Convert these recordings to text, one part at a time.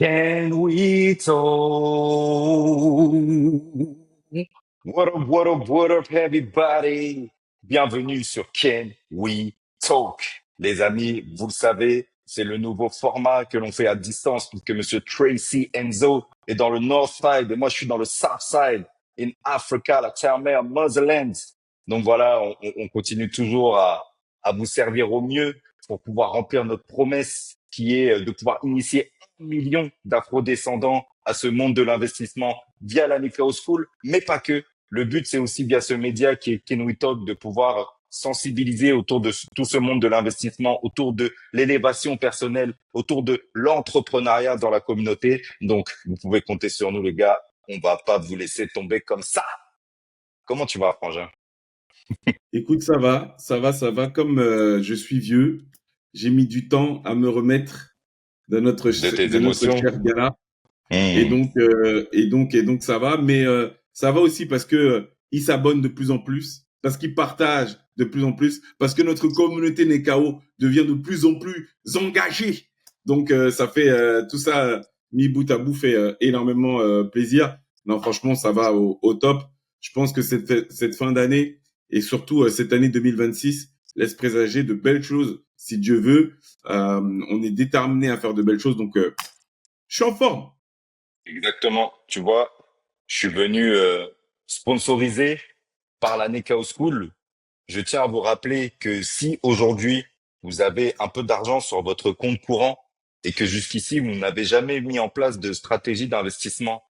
Can we talk? What up, everybody? Bienvenue sur Can We Talk. Les amis, vous le savez, c'est le nouveau format que l'on fait à distance puisque Monsieur Tracy Enzo est dans le North Side et moi je suis dans le South Side in Africa, la terre-mère, Motherland. Donc voilà, on continue toujours à vous servir au mieux pour pouvoir remplir notre promesse qui est de pouvoir initier 1 million d'afro-descendants à ce monde de l'investissement via la Nikao School, mais pas que. Le but, c'est aussi via ce média qui est Can We Talk de pouvoir sensibiliser autour de tout ce monde de l'investissement, autour de l'élévation personnelle, autour de l'entrepreneuriat dans la communauté. Donc, vous pouvez compter sur nous, les gars. On va pas vous laisser tomber comme ça. Comment tu vas, Frangin? Écoute, ça va. Comme je suis vieux, j'ai mis du temps à me remettre De tes de notre émotions? cher gala, et Hmm. donc ça va. Mais ça va aussi parce que il s'abonne de plus en plus, parce qu'il partage de plus en plus, parce que notre communauté Nekao devient de plus en plus engagée. Donc ça fait tout ça mis bout à bout fait énormément plaisir. Non, franchement, ça va au top. Je pense que cette fin d'année et surtout cette année 2026 laisse présager de belles choses si Dieu veut. On est déterminé à faire de belles choses, donc je suis en forme. Exactement. Tu vois, je suis venu sponsorisé par la Nekao School. Je tiens à vous rappeler que si aujourd'hui vous avez un peu d'argent sur votre compte courant et que jusqu'ici vous n'avez jamais mis en place de stratégie d'investissement,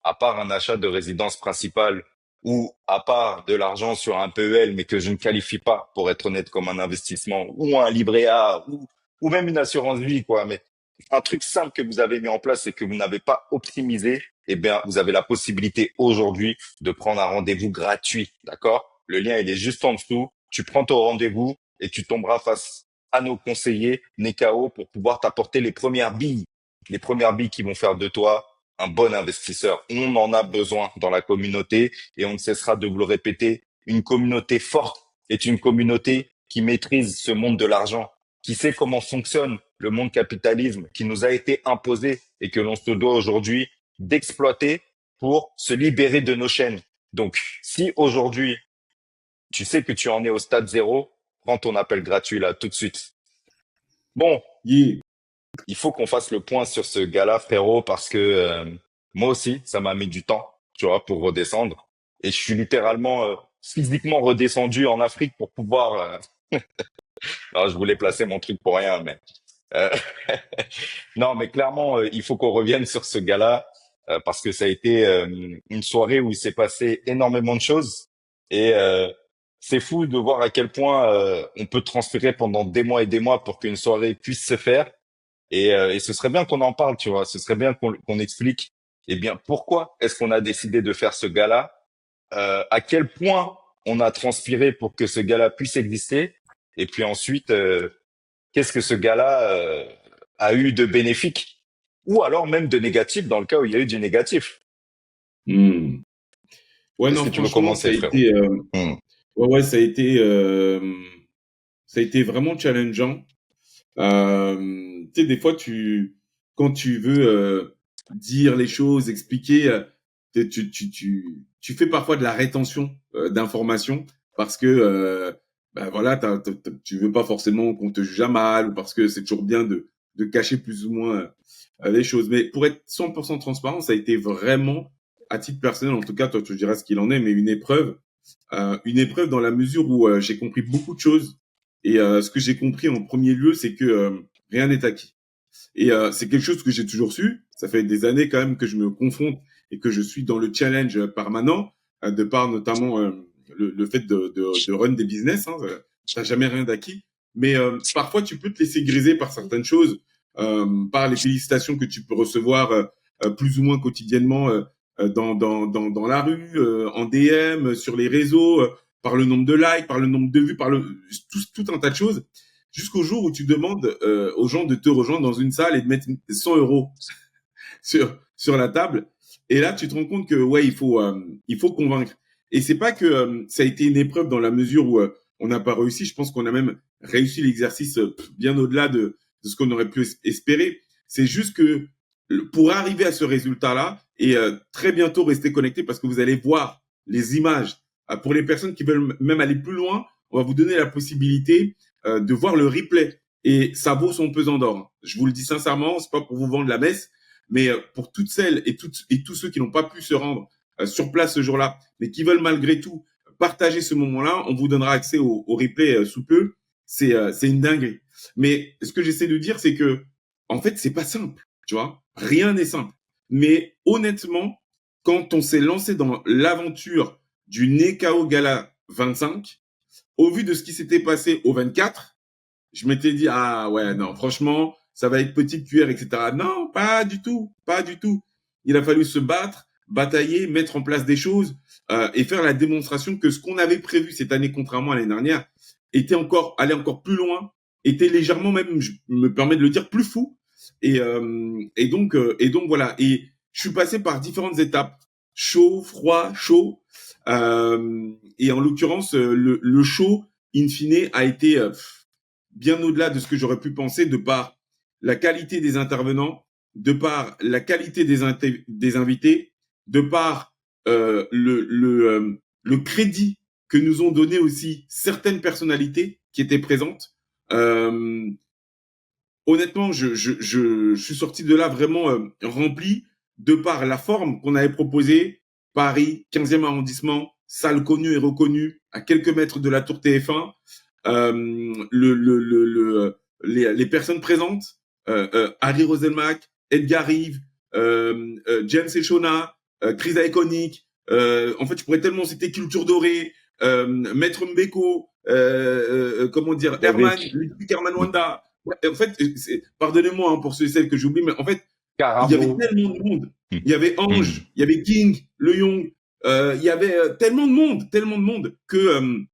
à part un achat de résidence principale ou à part de l'argent sur un PEL, mais que je ne qualifie pas, pour être honnête, comme un investissement ou un livret A ou même une assurance vie, quoi. Mais un truc simple que vous avez mis en place et que vous n'avez pas optimisé, eh bien, vous avez la possibilité aujourd'hui de prendre un rendez-vous gratuit, d'accord? Le lien, il est juste en dessous. Tu prends ton rendez-vous et tu tomberas face à nos conseillers Nekao pour pouvoir t'apporter les premières billes qui vont faire de toi un bon investisseur. On en a besoin dans la communauté et on ne cessera de vous le répéter. Une communauté forte est une communauté qui maîtrise ce monde de l'argent, qui sait comment fonctionne le monde capitalisme qui nous a été imposé et que l'on se doit aujourd'hui d'exploiter pour se libérer de nos chaînes. Donc, si aujourd'hui, tu sais que tu en es au stade zéro, prends ton appel gratuit là tout de suite. Bon, Yeah. il faut qu'on fasse le point sur ce gars-là, frérot, parce que moi aussi, ça m'a mis du temps, tu vois, pour redescendre. Et je suis littéralement physiquement redescendu en Afrique pour pouvoir. Alors, je voulais placer mon truc pour rien, mais euh, non, mais clairement, il faut qu'on revienne sur ce gars-là parce que ça a été une soirée où il s'est passé énormément de choses et c'est fou de voir à quel point on peut transférer pendant des mois et des mois pour qu'une soirée puisse se faire et ce serait bien qu'on en parle, tu vois, ce serait bien qu'on explique eh bien pourquoi est-ce qu'on a décidé de faire ce gala, à quel point on a transpiré pour que ce gala puisse exister et puis ensuite qu'est-ce que ce gars-là a eu de bénéfique ou alors même de négatif dans le cas où il y a eu du négatif. Hmm. Ouais, Est-ce non, que tu veux franchement, commencer, frérot? Hmm. ouais, ça a été vraiment challengeant. Tu sais, des fois, quand tu veux dire les choses, expliquer, tu fais parfois de la rétention d'informations parce que, ben voilà, tu veux pas forcément qu'on te juge à mal ou parce que c'est toujours bien de cacher plus ou moins les choses. Mais pour être 100% transparent, ça a été vraiment, à titre personnel, en tout cas, toi, tu diras ce qu'il en est, mais une épreuve dans la mesure où j'ai compris beaucoup de choses. Et ce que j'ai compris en premier lieu, c'est que rien n'est acquis. Et c'est quelque chose que j'ai toujours su. Ça fait des années quand même que je me confronte et que je suis dans le challenge permanent, de par notamment le fait de run des business. Hein, t'as jamais rien d'acquis. Mais parfois, tu peux te laisser griser par certaines choses, par les félicitations que tu peux recevoir plus ou moins quotidiennement dans la rue, en DM, sur les réseaux, par le nombre de likes, par le nombre de vues, tout un tas de choses, jusqu'au jour où tu demandes aux gens de te rejoindre dans une salle et de mettre 100 euros sur la table. Et là, tu te rends compte que ouais, il faut convaincre. Et c'est pas que ça a été une épreuve dans la mesure où on n'a pas réussi. Je pense qu'on a même réussi l'exercice bien au-delà de ce qu'on aurait pu espérer. C'est juste que pour arriver à ce résultat-là, et très bientôt rester connecté parce que vous allez voir les images. Pour les personnes qui veulent même aller plus loin, on va vous donner la possibilité de voir le replay. Et ça vaut son pesant d'or. Je vous le dis sincèrement, c'est pas pour vous vendre la messe, mais pour toutes celles et tous ceux qui n'ont pas pu se rendre sur place ce jour-là, mais qui veulent malgré tout partager ce moment-là, on vous donnera accès au replay sous peu. C'est une dinguerie. Mais ce que j'essaie de dire, c'est que en fait, c'est pas simple, tu vois. Rien n'est simple. Mais honnêtement, quand on s'est lancé dans l'aventure du Nekao Gala 25, au vu de ce qui s'était passé au 24, je m'étais dit, ah ouais, non, franchement, ça va être petite cuillère, etc. Non, pas du tout, pas du tout. Il a fallu se battre, batailler, mettre en place des choses et faire la démonstration que ce qu'on avait prévu cette année, contrairement à l'année dernière, allait encore plus loin, était légèrement même, je me permets de le dire, plus fou. Et donc voilà. Et je suis passé par différentes étapes, chaud, froid, chaud. Et en l'occurrence, le chaud, in fine, a été bien au-delà de ce que j'aurais pu penser de par la qualité des intervenants, de par la qualité des invités, de par le crédit que nous ont donné aussi certaines personnalités qui étaient présentes. Euh, Honnêtement, je suis sorti de là vraiment rempli de par la forme qu'on avait proposée. Paris, 15e arrondissement, salle connue et reconnue, à quelques mètres de la tour TF1. Les personnes présentes, Harry Roselmack, Edgar Rive, James Echona, Chris Iconic. En fait, je pourrais tellement citer Culture Dorée, Maître Mbeko, comment dire, Herman, Derrick, Ludwig Herman Wanda. Ouais, en fait, pardonnez-moi hein, pour ceux et celles que j'oublie, mais en fait, il y avait Carabo. tellement de monde. Hmm. Il y avait Hmm. Ange, il y avait King, Le Young, il y avait tellement de monde que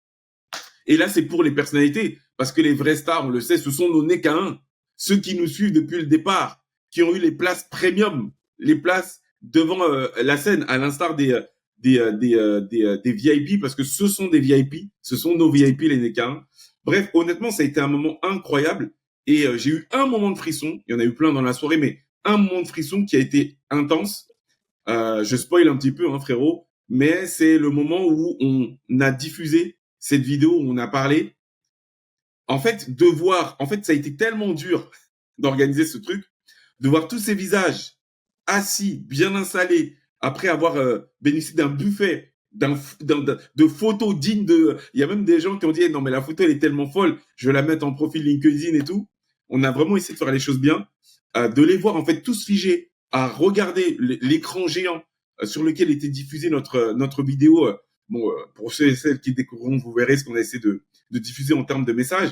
et là c'est pour les personnalités parce que les vrais stars, on le sait, ce sont nos nez qu'à un, ceux qui nous suivent depuis le départ, qui ont eu les places premium, les places devant la scène, à l'instar des VIP parce que ce sont des VIP, ce sont nos VIP les nez qu'à un. Bref, honnêtement, ça a été un moment incroyable et j'ai eu un moment de frisson. Il y en a eu plein dans la soirée, mais un moment de frisson qui a été intense. Je spoil un petit peu, hein, frérot, mais c'est le moment où on a diffusé cette vidéo où on a parlé. En fait, en fait, ça a été tellement dur d'organiser ce truc, de voir tous ces visages assis, bien installés, après avoir bénéficié d'un buffet, de photos dignes de. Il y a même des gens qui ont dit eh non mais la photo elle est tellement folle, je vais la mettre en profil LinkedIn et tout. On a vraiment essayé de faire les choses bien, de les voir en fait tous figés, à regarder l'écran géant sur lequel était diffusée notre vidéo. Bon, pour ceux et celles qui découvriront, vous verrez ce qu'on a essayé de diffuser en termes de messages.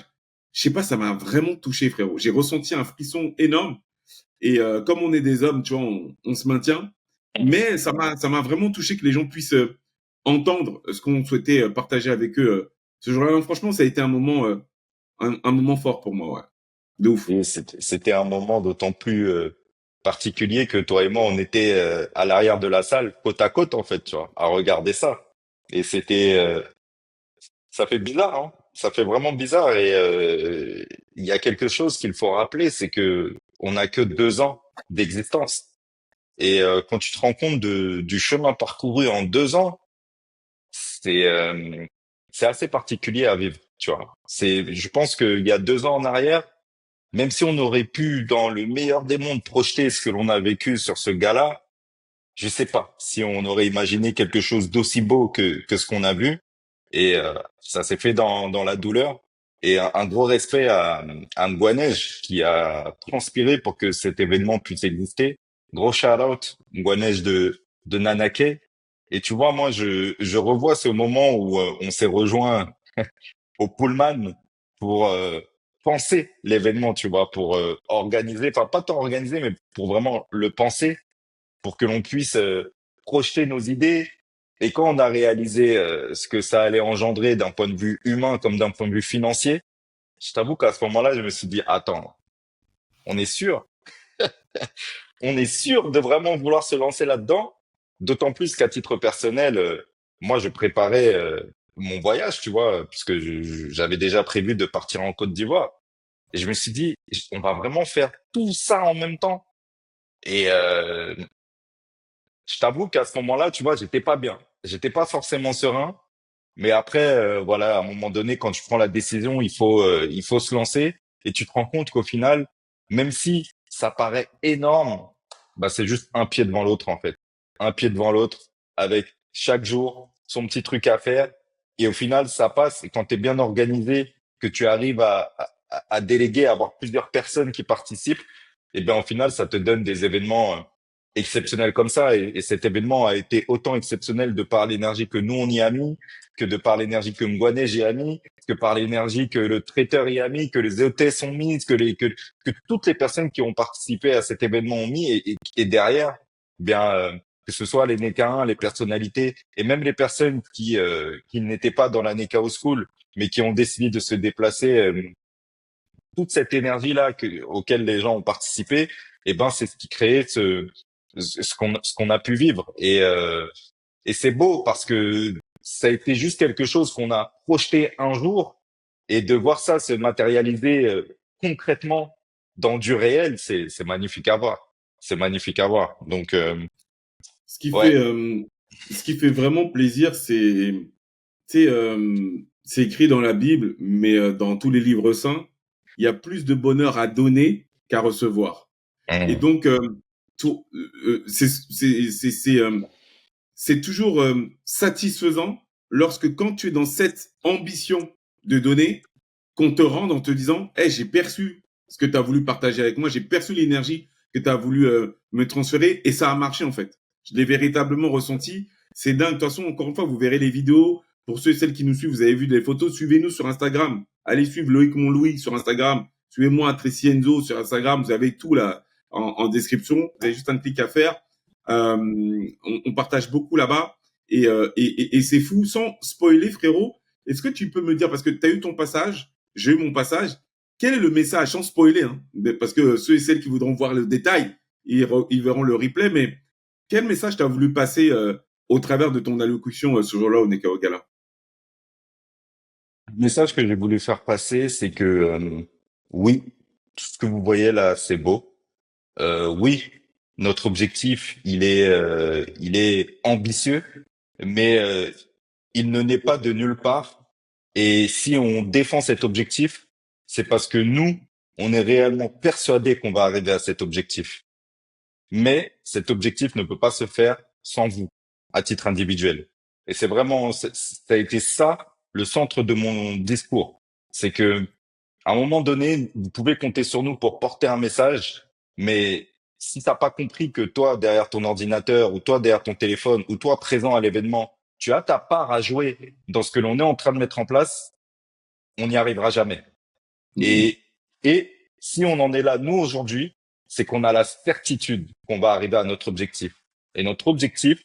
Je sais pas, ça m'a vraiment touché, frérot. J'ai ressenti un frisson énorme. Et comme on est des hommes, tu vois, on se maintient. Mais ça m'a vraiment touché que les gens puissent entendre ce qu'on souhaitait partager avec eux ce jour-là. Non, franchement, ça a été un moment fort pour moi, ouais. De ouf. Et c'était un moment d'autant plus particulier que toi et moi, on était à l'arrière de la salle, côte à côte en fait, tu vois, à regarder ça. Et ça fait bizarre, hein. Ça fait vraiment bizarre. Et il y a quelque chose qu'il faut rappeler, c'est que on n'a que 2 ans d'existence. Et quand tu te rends compte du chemin parcouru en 2 ans, c'est euh, c'est assez particulier à vivre, tu vois. Je pense qu'il y a 2 ans en arrière, même si on aurait pu, dans le meilleur des mondes, projeter ce que l'on a vécu sur ce gala, je sais pas si on aurait imaginé quelque chose d'aussi beau que ce qu'on a vu. Et ça s'est fait dans la douleur. Et un gros respect à Ngouanej qui a transpiré pour que cet événement puisse exister. Gros shout-out, Ngouanej de Nanaké. Et tu vois, moi, je revois ce moment où on s'est rejoint au Pullman pour penser l'événement, tu vois, pour organiser, enfin pas tant organiser, mais pour vraiment le penser, pour que l'on puisse projeter nos idées. Et quand on a réalisé ce que ça allait engendrer d'un point de vue humain comme d'un point de vue financier, je t'avoue qu'à ce moment-là, je me suis dit, attends, on est sûr, on est sûr de vraiment vouloir se lancer là-dedans, d'autant plus qu'à titre personnel, moi, je préparais mon voyage, tu vois, puisque j'avais déjà prévu de partir en Côte d'Ivoire. Et je me suis dit, on va vraiment faire tout ça en même temps. Et je t'avoue qu'à ce moment-là, tu vois, j'étais pas bien. J'étais pas forcément serein. Mais après, voilà, à un moment donné, quand tu prends la décision, il faut se lancer. Et tu te rends compte qu'au final, même si ça paraît énorme, bah, c'est juste un pied devant l'autre, en fait. Un pied devant l'autre, avec chaque jour son petit truc à faire. Et au final, ça passe. Et quand tu es bien organisé, que tu arrives à déléguer, à avoir plusieurs personnes qui participent, et bien, au final, ça te donne des événements exceptionnels comme ça. Et cet événement a été autant exceptionnel de par l'énergie que nous, on y a mis, que de par l'énergie que Mgwane y a mis, que par l'énergie que le traiteur y a mis, que les hôtesses ont mis, que toutes les personnes qui ont participé à cet événement ont mis, et derrière, bien, que ce soit les NECA1, les personnalités, et même les personnes qui n'étaient pas dans la NECAO School, mais qui ont décidé de se déplacer, toute cette énergie-là auquel les gens ont participé, et ben, c'est ce qui créait ce qu'on a pu vivre. Et c'est beau parce que ça a été juste quelque chose qu'on a projeté un jour, et de voir ça se matérialiser concrètement dans du réel, c'est magnifique à voir. C'est magnifique à voir. Donc, Ce qui ouais. fait, ce qui fait vraiment plaisir, c'est écrit dans la Bible, mais dans tous les livres saints, il y a plus de bonheur à donner qu'à recevoir. Et Mmh. donc, c'est toujours satisfaisant lorsque quand tu es dans cette ambition de donner, qu'on te rende en te disant, hey, j'ai perçu ce que tu as voulu partager avec moi, j'ai perçu l'énergie que tu as voulu me transférer et ça a marché en fait. Je l'ai véritablement ressenti. C'est dingue. De toute façon, encore une fois, vous verrez les vidéos. Pour ceux et celles qui nous suivent, vous avez vu des photos. Suivez-nous sur Instagram. Allez suivre Loïc Monlouis sur Instagram. Suivez-moi Tracy Enzo sur Instagram. Vous avez tout là en description. Vous avez juste un clic à faire. On partage beaucoup là-bas et c'est fou. Sans spoiler, frérot, est-ce que tu peux me dire, parce que tu as eu ton passage, j'ai eu mon passage, quel est le message, sans spoiler, hein, parce que ceux et celles qui voudront voir le détail, ils verront le replay, mais quel message tu as voulu passer au travers de ton allocution ce jour-là au Nekao Gala? Le message que j'ai voulu faire passer, c'est que oui, tout ce que vous voyez là, c'est beau. Oui, notre objectif, il est ambitieux, mais il ne naît pas de nulle part. Et si on défend cet objectif, c'est parce que nous, on est réellement persuadés qu'on va arriver à cet objectif. Mais cet objectif ne peut pas se faire sans vous, à titre individuel. Et c'est vraiment, ça a été ça le centre de mon discours. C'est que, à un moment donné, vous pouvez compter sur nous pour porter un message, mais si t'as pas compris que toi, derrière ton ordinateur, ou toi, derrière ton téléphone, ou toi, présent à l'événement, tu as ta part à jouer dans ce que l'on est en train de mettre en place, on n'y arrivera jamais. Mhm. Et, et si on en est là, nous, aujourd'hui, c'est qu'on a la certitude qu'on va arriver à notre objectif. Et notre objectif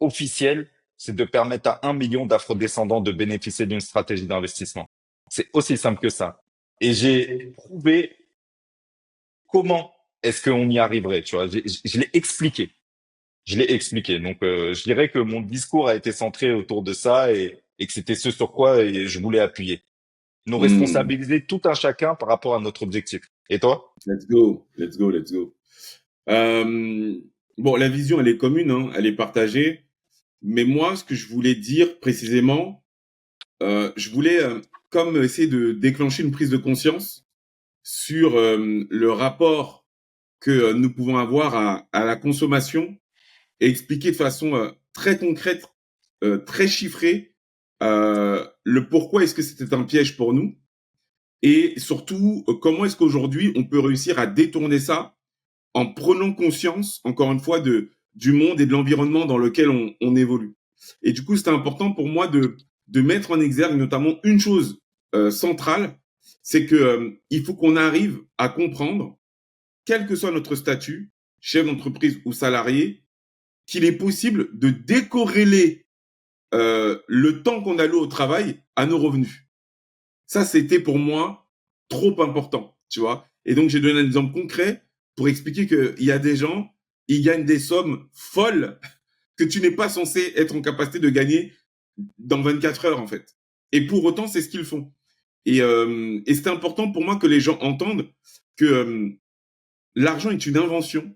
officiel, c'est de permettre à 1 million d'afro-descendants de bénéficier d'une stratégie d'investissement. C'est aussi simple que ça. Et j'ai prouvé comment est-ce qu'on y arriverait, tu vois. Je l'ai expliqué. Je l'ai expliqué. Donc, je dirais que mon discours a été centré autour de ça, et que c'était ce sur quoi je voulais appuyer. Nous Mhm. responsabiliser tout un chacun par rapport à notre objectif. Et toi? Let's go, let's go, let's go. Euh, bon, la vision, elle est commune, hein, elle est partagée. Mais moi, ce que je voulais dire précisément, je voulais comme essayer de déclencher une prise de conscience sur le rapport que nous pouvons avoir à la consommation et expliquer de façon très concrète, très chiffrée, le pourquoi est-ce que c'était un piège pour nous et surtout comment est-ce qu'aujourd'hui on peut réussir à détourner ça en prenant conscience, encore une fois, du monde et de l'environnement dans lequel on évolue. Et du coup, c'était important pour moi de mettre en exergue notamment une chose centrale, c'est que il faut qu'on arrive à comprendre, quel que soit notre statut, chef d'entreprise ou salarié, qu'il est possible de décorréler le temps qu'on alloue au travail à nos revenus. Ça, c'était pour moi trop important, tu vois. Et donc, j'ai donné un exemple concret pour expliquer qu'il y a des gens, ils gagnent des sommes folles que tu n'es pas censé être en capacité de gagner dans 24 heures, en fait. Et pour autant, c'est ce qu'ils font. Et c'est important pour moi que les gens entendent que l'argent est une invention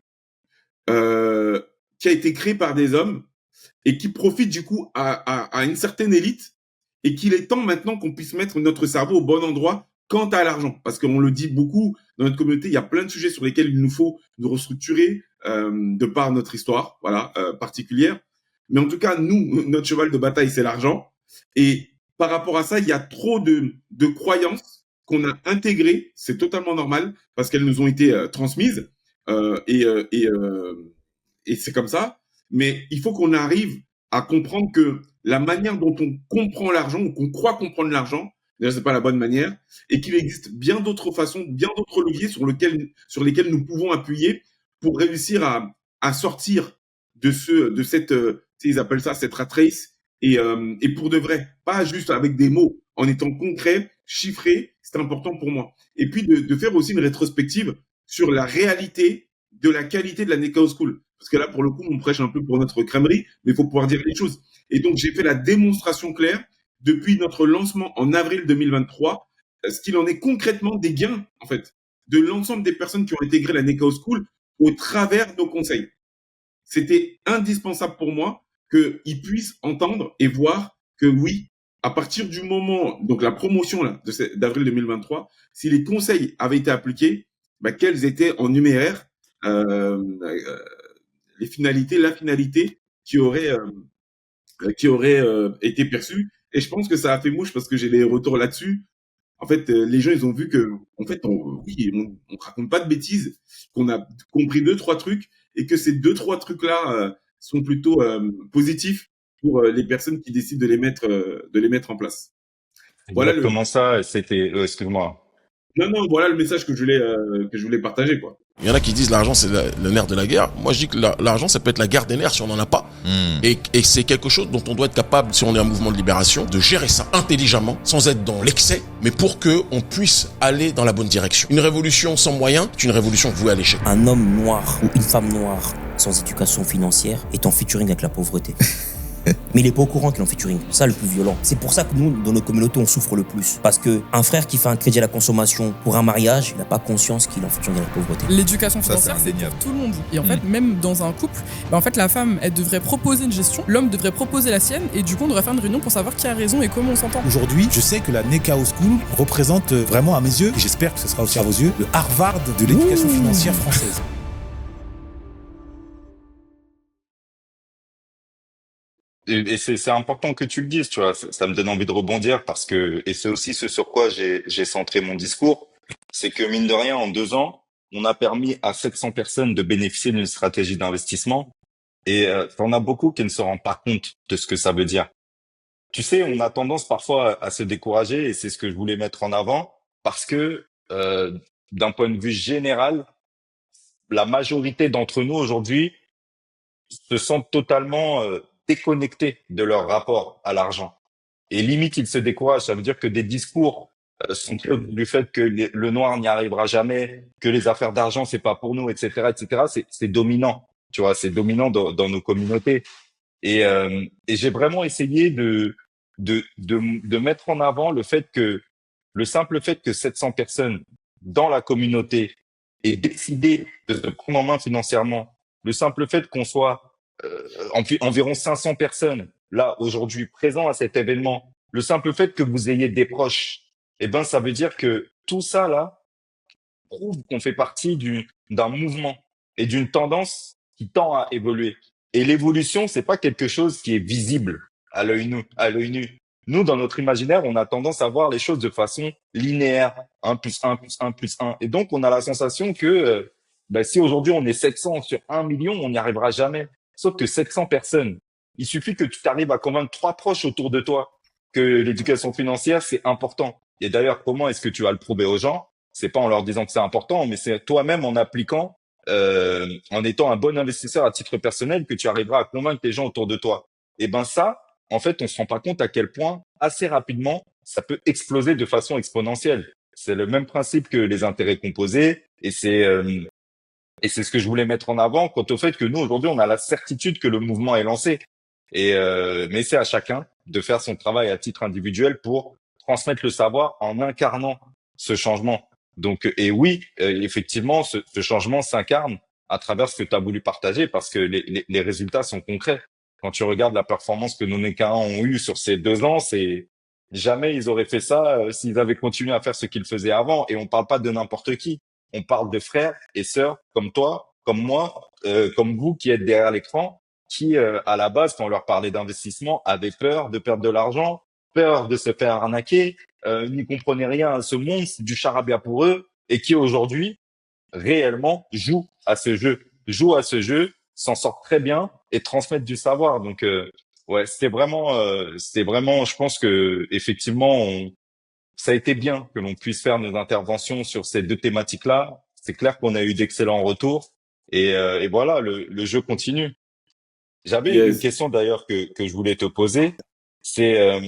euh, qui a été créé par des hommes et qui profite du coup à une certaine élite et qu'il est temps maintenant qu'on puisse mettre notre cerveau au bon endroit quant à l'argent. Parce qu'on le dit beaucoup dans notre communauté, il y a plein de sujets sur lesquels il nous faut nous restructurer de par notre histoire, voilà, particulière. Mais en tout cas, nous, notre cheval de bataille, c'est l'argent. Et par rapport à ça, il y a trop de croyances qu'on a intégrées. C'est totalement normal parce qu'elles nous ont été transmises. Euh, et, euh, et, euh, et c'est comme ça. Mais il faut qu'on arrive à comprendre que la manière dont on comprend l'argent ou qu'on croit comprendre l'argent, déjà, c'est pas la bonne manière, et qu'il existe bien d'autres façons, bien d'autres leviers sur lesquels nous pouvons appuyer pour réussir à sortir de cette, ils appellent ça cette rat race, et pour de vrai, pas juste avec des mots, en étant concret, chiffré, c'est important pour moi. Et puis de faire aussi une rétrospective sur la réalité de la qualité de la Nekao School. Parce que là, pour le coup, on prêche un peu pour notre crèmerie, mais il faut pouvoir dire les choses. Et donc, j'ai fait la démonstration claire depuis notre lancement en avril 2023, ce qu'il en est concrètement des gains, en fait, de l'ensemble des personnes qui ont intégré la Nekao School au travers de nos conseils. C'était indispensable pour moi qu'ils puissent entendre et voir que oui, à partir du moment, donc la promotion là, d'avril 2023, si les conseils avaient été appliqués, bah, quelles étaient en numéraire les finalités, la finalité qui aurait été perçue. Et je pense que ça a fait mouche parce que j'ai des retours là-dessus. En fait, les gens, ils ont vu que, en fait, oui, on raconte pas de bêtises, qu'on a compris deux, trois trucs, et que ces deux, trois trucs-là sont plutôt positifs pour les personnes qui décident de les mettre en place. Voilà le, Exactement ça. C'était, excuse-moi. non, non, voilà le message que je voulais partager, quoi. Il y en a qui disent l'argent c'est le nerf de la guerre. Moi je dis que l'argent ça peut être la guerre des nerfs si on n'en a pas. Et c'est quelque chose dont on doit être capable, si on est un mouvement de libération, de gérer ça intelligemment, sans être dans l'excès, mais pour que on puisse aller dans la bonne direction. Une révolution sans moyens, c'est une révolution vouée à l'échec. Un homme noir ou une femme noire sans éducation financière est en featuring avec la pauvreté. Mais il est pas au courant qu'il est en featuring. C'est ça le plus violent. C'est pour ça que nous, dans nos communautés, on souffre le plus. Parce que un frère qui fait un crédit à la consommation pour un mariage, il n'a pas conscience qu'il est en featuring avec la pauvreté. L'éducation Ça, c'est financière, c'est indéniable. pour tout le monde. Et en fait, même dans un couple, en fait, la femme, elle devrait proposer une gestion, l'homme devrait proposer la sienne, et du coup, on devrait faire une réunion pour savoir qui a raison et comment on s'entend. Aujourd'hui, je sais que la Nekao School représente vraiment à mes yeux, et j'espère que ce sera aussi à vos yeux, le Harvard de l'éducation financière française. Et c'est important que tu le dises, tu vois. Ça me donne envie de rebondir parce que, et c'est aussi ce sur quoi j'ai centré mon discours, c'est que mine de rien, en 2 ans, on a permis à 700 personnes de bénéficier d'une stratégie d'investissement. Et t'en as beaucoup qui ne se rendent pas compte de ce que ça veut dire. Tu sais, on a tendance parfois à se décourager, et c'est ce que je voulais mettre en avant, parce que d'un point de vue général, la majorité d'entre nous aujourd'hui se sentent totalement déconnectés de leur rapport à l'argent. Et limite, ils se découragent. Ça veut dire que des discours sont du fait que le noir n'y arrivera jamais, que les affaires d'argent, c'est pas pour nous, etc., etc. C'est dominant. Tu vois, c'est dominant dans nos communautés. Et j'ai vraiment essayé de mettre en avant le simple fait que 700 personnes dans la communauté aient décidé de se prendre en main financièrement, le simple fait qu'on soit environ 500 personnes là aujourd'hui présents à cet événement, le simple fait que vous ayez des proches, eh ben ça veut dire que tout ça là prouve qu'on fait partie d'un mouvement et d'une tendance qui tend à évoluer. Et l'évolution, c'est pas quelque chose qui est visible à l'œil nu. Nous, dans notre imaginaire, on a tendance à voir les choses de façon linéaire, un plus un plus un plus un. Et donc, on a la sensation que si aujourd'hui on est 700 sur 1 million, on n'y arrivera jamais. Sauf que 700 personnes, il suffit que tu t'arrives à convaincre 3 proches autour de toi que l'éducation financière, c'est important. Et d'ailleurs, comment est-ce que tu vas le prouver aux gens? C'est pas en leur disant que c'est important, mais c'est toi-même en appliquant, en étant un bon investisseur à titre personnel, que tu arriveras à convaincre les gens autour de toi. Et ben ça, en fait, on se rend pas compte à quel point, assez rapidement, ça peut exploser de façon exponentielle. C'est le même principe que les intérêts composés, et c'est ce que je voulais mettre en avant quant au fait que nous, aujourd'hui, on a la certitude que le mouvement est lancé. Mais c'est à chacun de faire son travail à titre individuel pour transmettre le savoir en incarnant ce changement. Donc, et oui, effectivement, ce changement s'incarne à travers ce que tu as voulu partager parce que les résultats sont concrets. Quand tu regardes la performance que nos Nécaens ont eue sur ces 2 ans, c'est jamais ils auraient fait ça s'ils avaient continué à faire ce qu'ils faisaient avant. Et on parle pas de n'importe qui. On parle de frères et sœurs comme toi, comme moi, comme vous qui êtes derrière l'écran, qui à la base, quand on leur parlait d'investissement, avaient peur de perdre de l'argent, peur de se faire arnaquer, n'y comprenaient rien à ce monde, c'est du charabia pour eux, et qui aujourd'hui réellement jouent à ce jeu, s'en sortent très bien et transmettent du savoir. Donc ouais, c'était vraiment, je pense que effectivement, ça a été bien que l'on puisse faire nos interventions sur ces 2 thématiques-là. C'est clair qu'on a eu d'excellents retours et voilà, le jeu continue. J'avais une Yes. question d'ailleurs que je voulais te poser. C'est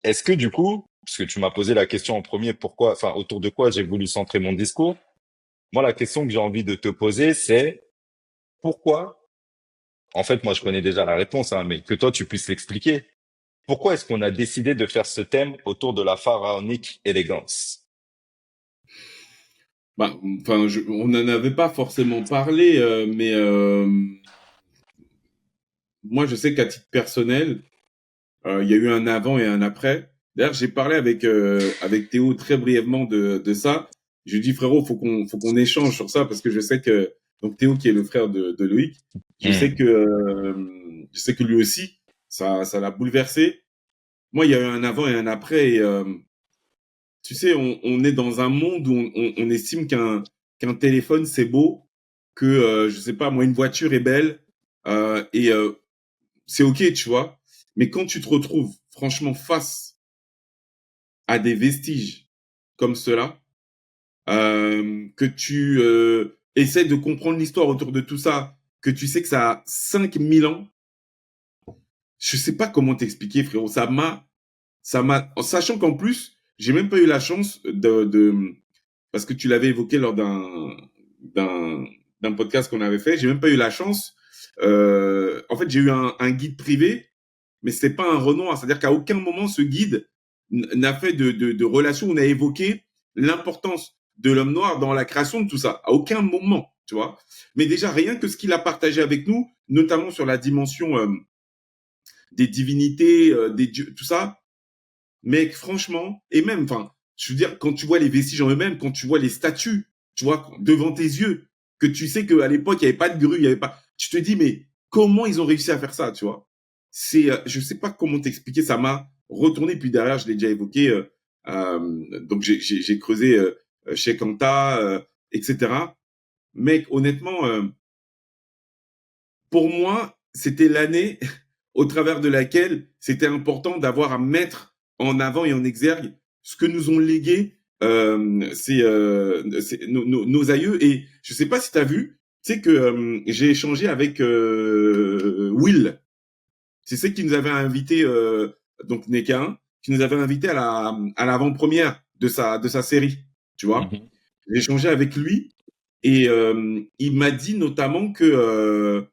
est-ce que du coup, parce que tu m'as posé la question en premier, pourquoi, enfin autour de quoi j'ai voulu centrer mon discours. Moi, la question que j'ai envie de te poser, c'est pourquoi, en fait, moi, je connais déjà la réponse, hein, mais que toi, tu puisses l'expliquer. Pourquoi est-ce qu'on a décidé de faire ce thème autour de la pharaonique élégance? Bah, enfin, on n'en avait pas forcément parlé, mais moi, je sais qu'à titre personnel, il y a eu un avant et un après. D'ailleurs, j'ai parlé avec Théo très brièvement de ça. Je lui ai dit, frérot, faut qu'on échange sur ça parce que je sais que donc Théo qui est le frère de Loïc, Hmm. je sais que lui aussi ça l'a bouleversé. Moi, il y a eu un avant et un après et tu sais, on est dans un monde où on estime qu'un téléphone c'est beau, que je sais pas moi une voiture est belle et c'est ok, tu vois. Mais quand tu te retrouves franchement face à des vestiges comme cela, que tu essaies de comprendre l'histoire autour de tout ça, que tu sais que ça a 5000 ans, je sais pas comment t'expliquer, frérot. En sachant qu'en plus, j'ai même pas eu la chance parce que tu l'avais évoqué lors d'un, d'un podcast qu'on avait fait, j'ai même pas eu la chance. En fait, j'ai eu un guide privé, mais c'est pas un Renoir. C'est-à-dire qu'à aucun moment, ce guide n'a fait de relation, on a évoqué l'importance de l'homme noir dans la création de tout ça. À aucun moment, tu vois. Mais déjà, rien que ce qu'il a partagé avec nous, notamment sur la dimension des divinités, des dieux, tout ça, mec, franchement, et même, enfin, je veux dire, quand tu vois les vestiges en eux-mêmes, quand tu vois les statues, tu vois, devant tes yeux, que tu sais qu'à l'époque, il n'y avait pas de grue, il y avait pas, tu te dis, mais comment ils ont réussi à faire ça, tu vois? Je sais pas comment t'expliquer, ça m'a retourné, puis derrière, je l'ai déjà évoqué, donc j'ai creusé chez Kanta, etc. Mec, honnêtement, pour moi, c'était l'année au travers de laquelle c'était important d'avoir à mettre en avant et en exergue ce que nous ont légué nos aïeux. Et je sais pas si tu as vu, tu sais que j'ai échangé avec Will. C'est ce qui nous avait invité, donc Neka, qui nous avait invité à l'avant-première de sa série, tu vois. Mhm. J'ai échangé avec lui et il m'a dit notamment que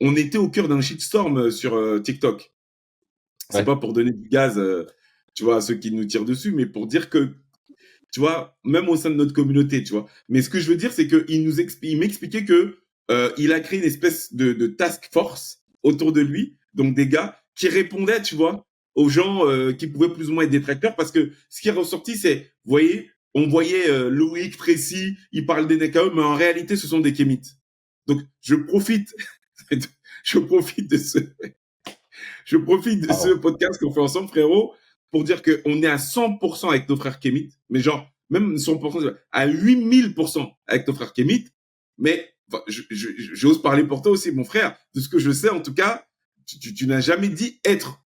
on était au cœur d'un shitstorm sur TikTok. C'est Ouais. pas pour donner du gaz, tu vois, à ceux qui nous tirent dessus, mais pour dire que, tu vois, même au sein de notre communauté, tu vois. Mais ce que je veux dire, c'est que il m'expliquait que il a créé une espèce de task force autour de lui, donc des gars qui répondaient, tu vois, aux gens qui pouvaient plus ou moins être détracteurs, parce que ce qui est ressorti, c'est, vous voyez, on voyait Loïc, Tracy, ils parlent des NKE, mais en réalité, ce sont des kémites. Donc, je profite de ce Wow. podcast qu'on fait ensemble, frérot, pour dire qu'on est à 100% avec nos frères kémites, mais genre, même 100%, à 8000% avec nos frères kémites, mais enfin, j'ose parler pour toi aussi, mon frère, de ce que je sais, en tout cas, tu n'as jamais dit être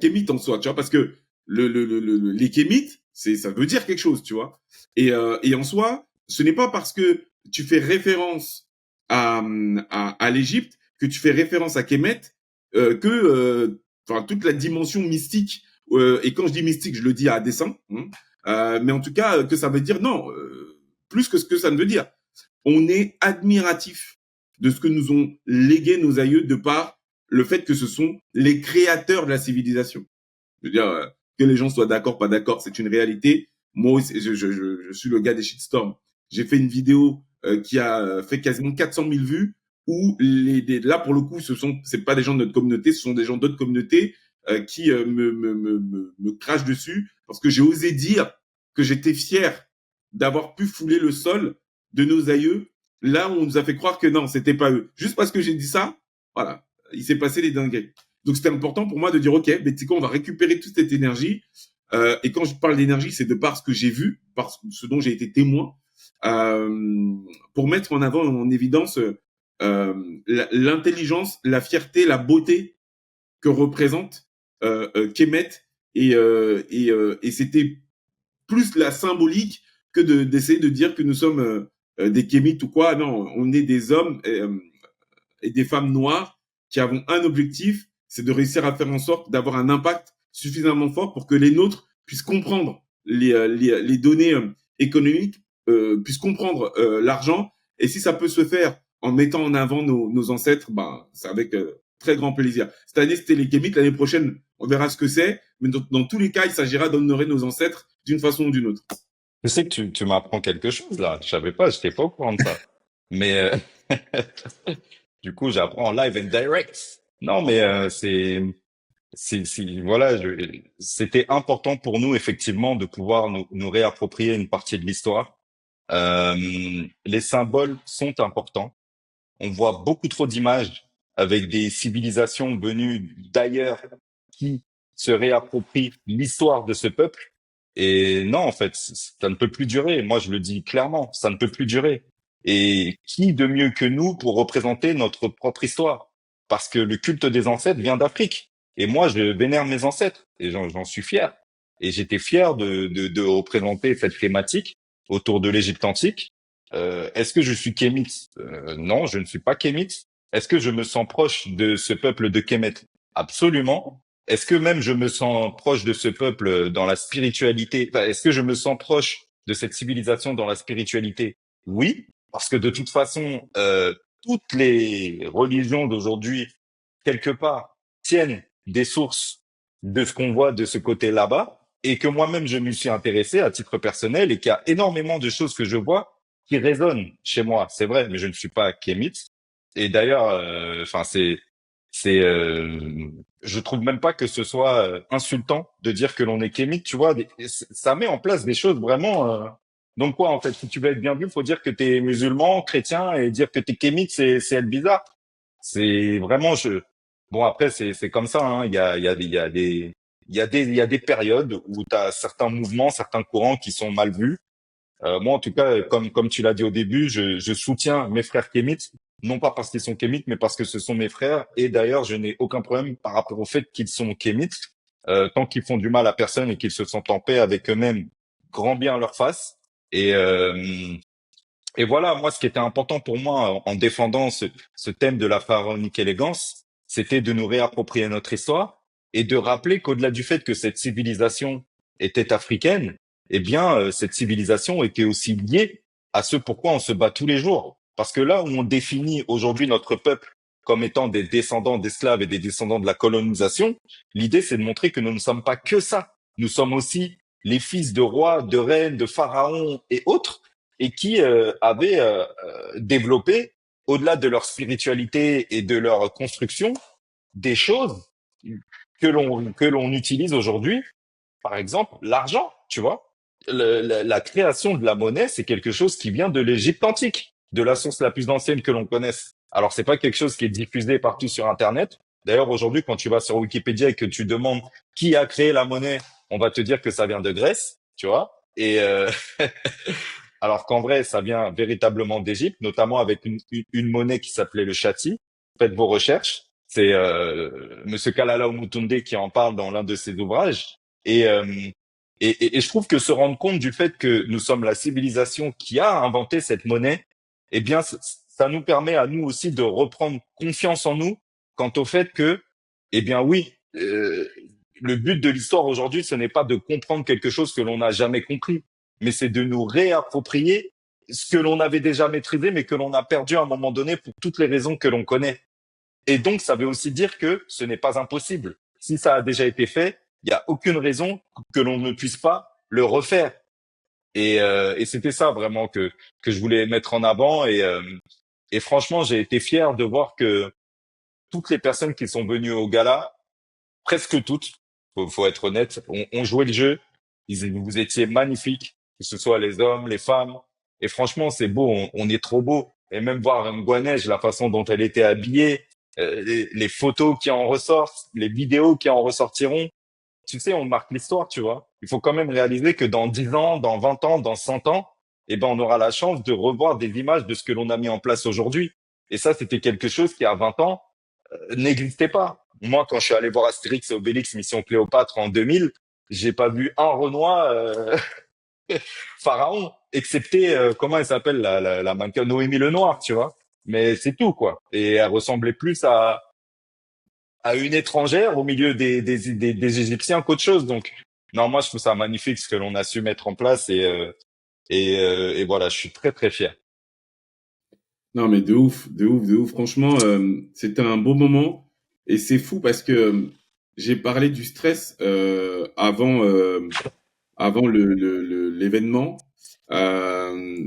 kémite en soi, tu vois, parce que les kémites, ça veut dire quelque chose, tu vois. Et en soi, ce n'est pas parce que tu fais référence à l'Égypte que tu fais référence à Kemet que enfin toute la dimension mystique et quand je dis mystique je le dis à dessein hein, mais en tout cas que ça veut dire non plus que ce que ça ne veut dire, on est admiratif de ce que nous ont légué nos aïeux de par le fait que ce sont les créateurs de la civilisation. Je veux dire que les gens soient d'accord pas d'accord c'est une réalité. Moi aussi, je suis le gars des shitstorms. J'ai fait une vidéo qui a fait quasiment 400 000 vues, où là, pour le coup, c'est pas des gens de notre communauté, ce sont des gens d'autres communautés qui me crachent dessus parce que j'ai osé dire que j'étais fier d'avoir pu fouler le sol de nos aïeux, là où on nous a fait croire que non, c'était pas eux. Juste parce que j'ai dit ça, voilà, il s'est passé les dingueries. Donc c'était important pour moi de dire, ok, mais tu sais quoi, on va récupérer toute cette énergie. Et quand je parle d'énergie, c'est de par ce que j'ai vu, par ce dont j'ai été témoin, pour mettre en avant, en évidence, l'intelligence, la fierté, la beauté que représente Kemet, et c'était plus la symbolique que d'essayer de dire que nous sommes des Kémites ou quoi. Non, on est des hommes et des femmes noires qui avons un objectif, c'est de réussir à faire en sorte d'avoir un impact suffisamment fort pour que les nôtres puissent comprendre les données économiques, puissent comprendre l'argent. Et si ça peut se faire en mettant en avant nos ancêtres, bah, c'est avec très grand plaisir. Cette année, c'était les Kémites. L'année prochaine, on verra ce que c'est. Mais dans tous les cas, il s'agira d'honorer nos ancêtres d'une façon ou d'une autre. Je sais que tu m'apprends quelque chose là. Je savais pas, j'étais pas au courant de ça. Mais du coup, j'apprends en live and direct. Non, mais voilà, c'était important pour nous effectivement de pouvoir nous réapproprier une partie de l'histoire. Les symboles sont importants. On voit beaucoup trop d'images avec des civilisations venues d'ailleurs qui se réapproprient l'histoire de ce peuple. Et non, en fait, ça ne peut plus durer. Moi, je le dis clairement, ça ne peut plus durer. Et qui de mieux que nous pour représenter notre propre histoire? Parce que le culte des ancêtres vient d'Afrique. Et moi, je vénère mes ancêtres. Et j'en suis fier. Et j'étais fier de représenter cette thématique autour de l'Égypte antique. Est-ce que je suis kémite? Non, je ne suis pas kémite. Est-ce que je me sens proche de ce peuple de Kémet? Absolument. Est-ce que même je me sens proche de ce peuple dans la spiritualité? Enfin, est-ce que je me sens proche de cette civilisation dans la spiritualité? Oui, parce que de toute façon, toutes les religions d'aujourd'hui, quelque part, tiennent des sources de ce qu'on voit de ce côté là-bas, et que moi-même je m'y suis intéressé à titre personnel, et qu'il y a énormément de choses que je vois qui résonnent chez moi. C'est vrai, mais je ne suis pas kémite. Et d'ailleurs, enfin je trouve même pas que ce soit insultant de dire que l'on est kémite, tu vois. Ça met en place des choses vraiment. Donc quoi, en fait, si tu veux être bien vu, faut dire que t'es musulman, chrétien, et dire que t'es kémite, c'est être bizarre. C'est vraiment, bon après c'est comme ça. Hein. Il y a des périodes où t'as certains mouvements, certains courants qui sont mal vus. Moi, en tout cas, comme tu l'as dit au début, je soutiens mes frères kémites, non pas parce qu'ils sont kémites, mais parce que ce sont mes frères. Et d'ailleurs, je n'ai aucun problème par rapport au fait qu'ils sont kémites, tant qu'ils font du mal à personne et qu'ils se sentent en paix avec eux-mêmes, grand bien à leur face. Et, euh, et voilà, moi, ce qui était important pour moi en défendant ce thème de la pharaonique élégance, c'était de nous réapproprier notre histoire et de rappeler qu'au-delà du fait que cette civilisation était africaine, eh bien, cette civilisation était aussi liée à ce pourquoi on se bat tous les jours. Parce que là où on définit aujourd'hui notre peuple comme étant des descendants d'esclaves et des descendants de la colonisation, l'idée c'est de montrer que nous ne sommes pas que ça. Nous sommes aussi les fils de rois, de reines, de pharaons et autres, et qui avaient développé, au-delà de leur spiritualité et de leur construction, des choses que l'on utilise aujourd'hui. Par exemple, l'argent, tu vois. La création de la monnaie, c'est quelque chose qui vient de l'Égypte antique, de la source la plus ancienne que l'on connaisse. Alors, c'est pas quelque chose qui est diffusé partout sur Internet. D'ailleurs, aujourd'hui, quand tu vas sur Wikipédia et que tu demandes qui a créé la monnaie, on va te dire que ça vient de Grèce, tu vois. Et alors qu'en vrai, ça vient véritablement d'Égypte, notamment avec une monnaie qui s'appelait le chati. Faites vos recherches. C'est Monsieur Kalala Omutunde qui en parle dans l'un de ses ouvrages. Et, euh, et je trouve que se rendre compte du fait que nous sommes la civilisation qui a inventé cette monnaie, eh bien, ça nous permet à nous aussi de reprendre confiance en nous quant au fait que, eh bien oui, le but de l'histoire aujourd'hui, ce n'est pas de comprendre quelque chose que l'on n'a jamais compris, mais c'est de nous réapproprier ce que l'on avait déjà maîtrisé, mais que l'on a perdu à un moment donné pour toutes les raisons que l'on connaît. Et donc, ça veut aussi dire que ce n'est pas impossible. Si ça a déjà été fait, il n'y a aucune raison que l'on ne puisse pas le refaire. Et c'était ça vraiment que je voulais mettre en avant. Et franchement, j'ai été fier de voir que toutes les personnes qui sont venues au gala, presque toutes, faut être honnête, ont joué le jeu. Vous étiez magnifiques, que ce soit les hommes, les femmes. Et franchement, c'est beau, on est trop beau. Et même voir Ngouanej, la façon dont elle était habillée, les photos qui en ressortent, les vidéos qui en ressortiront. Tu sais, on marque l'histoire, tu vois. Il faut quand même réaliser que dans 10 ans, dans 20 ans, dans 100 ans, eh ben, on aura la chance de revoir des images de ce que l'on a mis en place aujourd'hui. Et ça, c'était quelque chose qui, à 20 ans, n'existait pas. Moi, quand je suis allé voir Astérix et Obélix Mission Cléopâtre en 2000, j'ai pas vu un Renoir pharaon, excepté comment elle s'appelle la mannequin Noémie Lenoir, tu vois. Mais c'est tout quoi. Et elle ressemblait plus à une étrangère au milieu des Égyptiens qu'autre chose. Donc non, moi je trouve ça magnifique ce que l'on a su mettre en place et voilà, je suis très très fier. Non, mais de ouf, de ouf, de ouf. Franchement, c'était un beau moment. Et c'est fou parce que j'ai parlé du stress avant l'événement. Euh,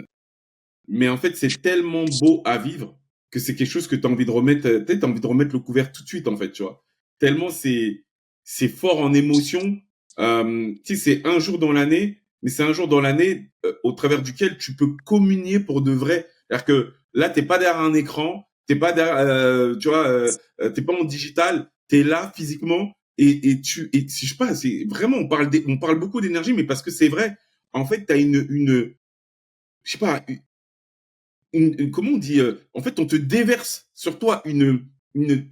mais en fait, c'est tellement beau à vivre que c'est quelque chose que tu as envie de remettre, t'as envie de remettre le couvert tout de suite, en fait, tu vois. Tellement c'est fort en émotion. Tu sais, c'est un jour dans l'année, mais c'est un jour dans l'année au travers duquel tu peux communier pour de vrai. C'est-à-dire que là, t'es pas derrière un écran, t'es pas derrière, tu vois, t'es pas en digital, t'es là physiquement et je sais pas, c'est vraiment, on parle beaucoup d'énergie, mais parce que c'est vrai. En fait, t'as je sais pas, comment on dit, en fait, on te déverse sur toi une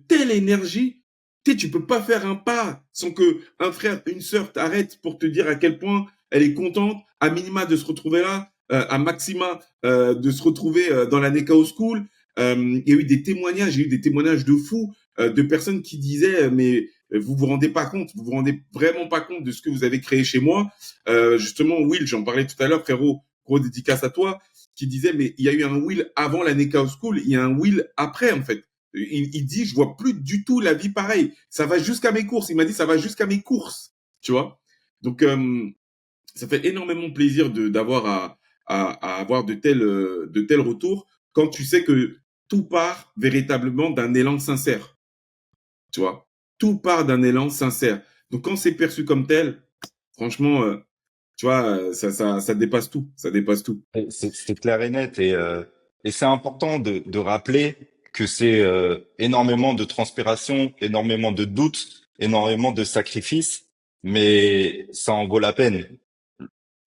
telle énergie. Tu peux pas faire un pas sans que un frère, une sœur t'arrête pour te dire à quel point elle est contente, à minima de se retrouver là, à maxima de se retrouver dans la Nekao School. Il y a eu des témoignages, j'ai eu des témoignages de fous, de personnes qui disaient mais vous vous rendez pas compte, vous vous rendez vraiment pas compte de ce que vous avez créé chez moi. Justement, Will, j'en parlais tout à l'heure, frérot, gros dédicace à toi, qui disait mais il y a eu un Will avant la Nekao School, il y a un Will après en fait. Il dit je vois plus du tout la vie pareille. Ça va jusqu'à mes courses. Il m'a dit ça va jusqu'à mes courses, tu vois. Donc ça fait énormément plaisir d'avoir à avoir de tels retours quand tu sais que tout part véritablement d'un élan sincère, tu vois. Tout part d'un élan sincère. Donc quand c'est perçu comme tel, franchement, tu vois, ça dépasse tout. Ça dépasse tout. C'est clair et net et c'est important de rappeler que c'est énormément de transpiration, énormément de doutes, énormément de sacrifices, mais ça en vaut la peine.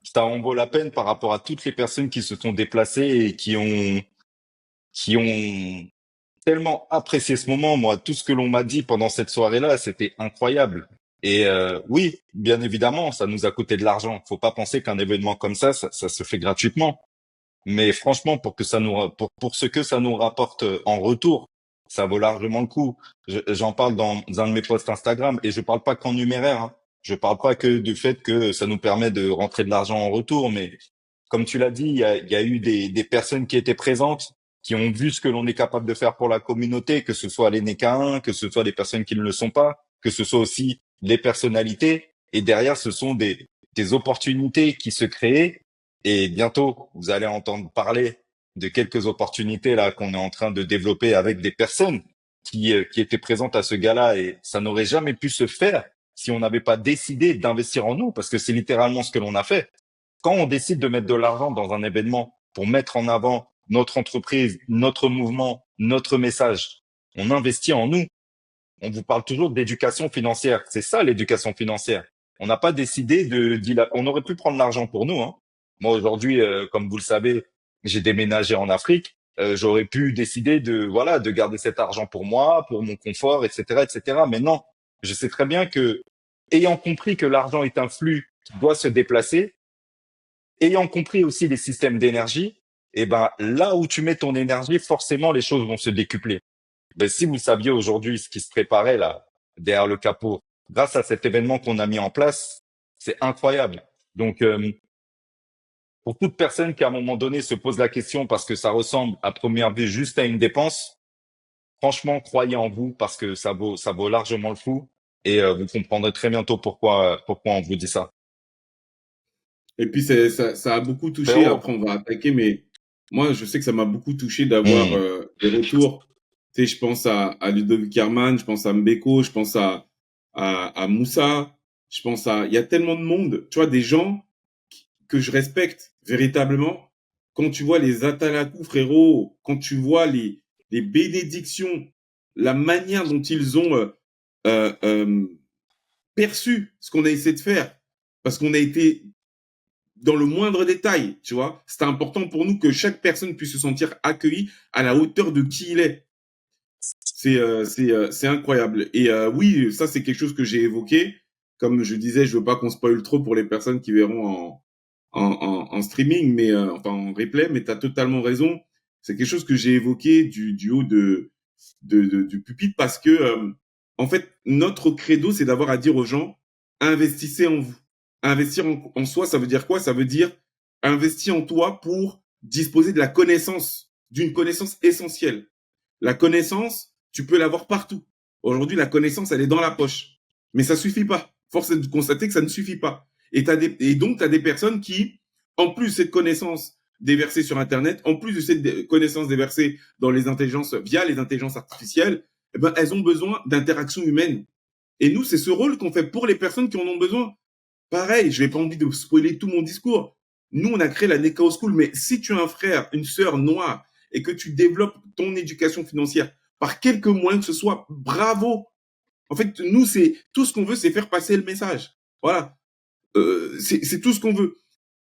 Ça en vaut la peine par rapport à toutes les personnes qui se sont déplacées et qui ont tellement apprécié ce moment. Moi, tout ce que l'on m'a dit pendant cette soirée-là, c'était incroyable. Et oui, bien évidemment, ça nous a coûté de l'argent. Faut pas penser qu'un événement comme ça se fait gratuitement. Mais franchement, pour ce que ça nous rapporte en retour, ça vaut largement le coup. J'en parle dans un de mes posts Instagram et je parle pas qu'en numéraire. Hein. Je parle pas que du fait que ça nous permet de rentrer de l'argent en retour, mais comme tu l'as dit, il y a eu des personnes qui étaient présentes, qui ont vu ce que l'on est capable de faire pour la communauté, que ce soit les Nécaïns, que ce soit des personnes qui ne le sont pas, que ce soit aussi les personnalités. Et derrière, ce sont des opportunités qui se créent et bientôt, vous allez entendre parler de quelques opportunités là qu'on est en train de développer avec des personnes qui étaient présentes à ce gala et ça n'aurait jamais pu se faire si on n'avait pas décidé d'investir en nous parce que c'est littéralement ce que l'on a fait. Quand on décide de mettre de l'argent dans un événement pour mettre en avant notre entreprise, notre mouvement, notre message, on investit en nous. On vous parle toujours d'éducation financière. C'est ça l'éducation financière. On n'a pas décidé on aurait pu prendre l'argent pour nous, hein. Moi aujourd'hui, comme vous le savez, j'ai déménagé en Afrique. J'aurais pu décider de garder cet argent pour moi, pour mon confort, etc., etc. Mais non, je sais très bien que, ayant compris que l'argent est un flux qui doit se déplacer, ayant compris aussi les systèmes d'énergie, eh ben là où tu mets ton énergie, forcément les choses vont se décupler. Ben, si vous saviez aujourd'hui ce qui se préparait là derrière le capot, grâce à cet événement qu'on a mis en place, c'est incroyable. Donc pour toute personne qui à un moment donné se pose la question parce que ça ressemble à première vue juste à une dépense, franchement croyez en vous parce que ça vaut largement le coup et vous comprendrez très bientôt pourquoi on vous dit ça. Et puis, ça a beaucoup touché. Frérot. Après, on va attaquer, mais moi, je sais que ça m'a beaucoup touché d'avoir Hmm. des retours. Tu sais, je pense à Ludovic Herman, je pense à Mbeko, je pense à Moussa, je pense à... Il y a tellement de monde, tu vois, des gens que je respecte véritablement. Quand tu vois les Atalakou, frérot, quand tu vois les bénédictions, la manière dont ils ont euh, euh, perçu ce qu'on a essayé de faire, parce qu'on a été dans le moindre détail, tu vois. C'est important pour nous que chaque personne puisse se sentir accueillie à la hauteur de qui il est. C'est incroyable. Et oui, ça, c'est quelque chose que j'ai évoqué. Comme je disais, je veux pas qu'on spoil trop pour les personnes qui verront en streaming, mais enfin en replay, mais tu as totalement raison. C'est quelque chose que j'ai évoqué du haut du pupitre parce que, en fait, notre credo, c'est d'avoir à dire aux gens, investissez en vous. Investir en soi, ça veut dire quoi? Ça veut dire investir en toi pour disposer de la connaissance, d'une connaissance essentielle. La connaissance, tu peux l'avoir partout. Aujourd'hui, la connaissance, elle est dans la poche. Mais ça suffit pas. Force est de constater que ça ne suffit pas. Et donc, tu as des personnes qui, en plus de cette connaissance déversée sur Internet, en plus de cette connaissance déversée dans les intelligences, via les intelligences artificielles, eh ben, elles ont besoin d'interaction humaine. Et nous, c'est ce rôle qu'on fait pour les personnes qui en ont besoin. Pareil, je n'ai pas envie de spoiler tout mon discours. Nous, on a créé la Nekao School, mais si tu as un frère, une sœur noire et que tu développes ton éducation financière par quelques moyens que ce soit, bravo. En fait, nous, c'est tout ce qu'on veut, c'est faire passer le message. Voilà. C'est tout ce qu'on veut.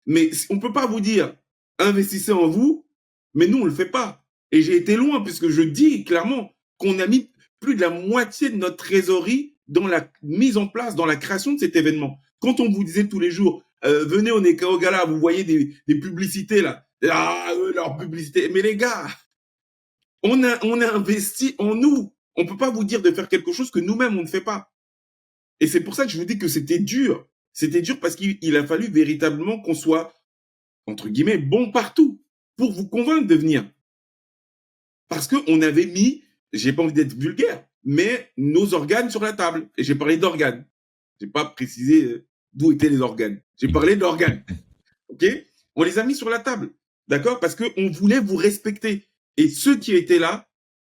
Mais on peut pas vous dire investissez en vous, mais nous on le fait pas. Et j'ai été loin puisque je dis clairement qu'on a mis plus de la moitié de notre trésorerie dans la mise en place, dans la création de cet événement. Quand on vous disait tous les jours venez au Nekao Gala, vous voyez des publicités là, leur publicité. Mais les gars, on a investi en nous. On peut pas vous dire de faire quelque chose que nous-mêmes on ne fait pas. Et c'est pour ça que je vous dis que c'était dur. C'était dur parce qu'il a fallu véritablement qu'on soit, entre guillemets, bon partout pour vous convaincre de venir. Parce qu'on avait mis, j'ai pas envie d'être vulgaire, mais nos organes sur la table. Et j'ai parlé d'organes. J'ai pas précisé d'où étaient les organes. J'ai parlé d'organes. OK? On les a mis sur la table. D'accord? Parce qu'on voulait vous respecter. Et ceux qui étaient là,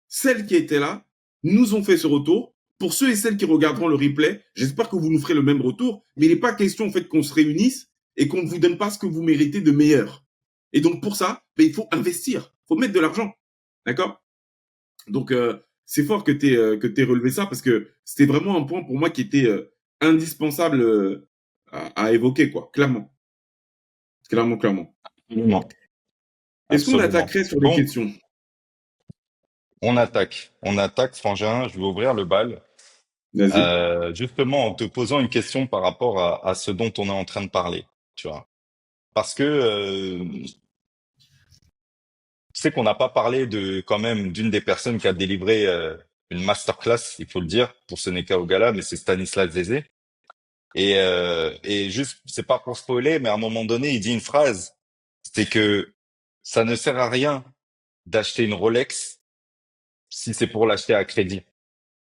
celles qui étaient là, nous ont fait ce retour. Pour ceux et celles qui regarderont le replay, j'espère que vous nous ferez le même retour, mais il n'est pas question en fait qu'on se réunisse et qu'on ne vous donne pas ce que vous méritez de meilleur. Et donc pour ça, il faut investir, il faut mettre de l'argent, d'accord? Donc c'est fort que tu aies relevé ça parce que c'était vraiment un point pour moi qui était indispensable à évoquer, quoi, clairement, clairement. Absolument. Est-ce qu'on Absolument. attaquerait sur les Donc, questions? on attaque. On attaque, Frangin. Je vais ouvrir le bal. Vas-y. Justement, en te posant une question par rapport à ce dont on est en train de parler. Tu vois. Parce que tu sais qu'on n'a pas parlé de quand même d'une des personnes qui a délivré une masterclass, il faut le dire, pour ce n'est qu'à Gala, mais c'est Stanislas Zézé. Et juste, c'est pas pour spoiler, mais à un moment donné, il dit une phrase, c'est que ça ne sert à rien d'acheter une Rolex si c'est pour l'acheter à crédit.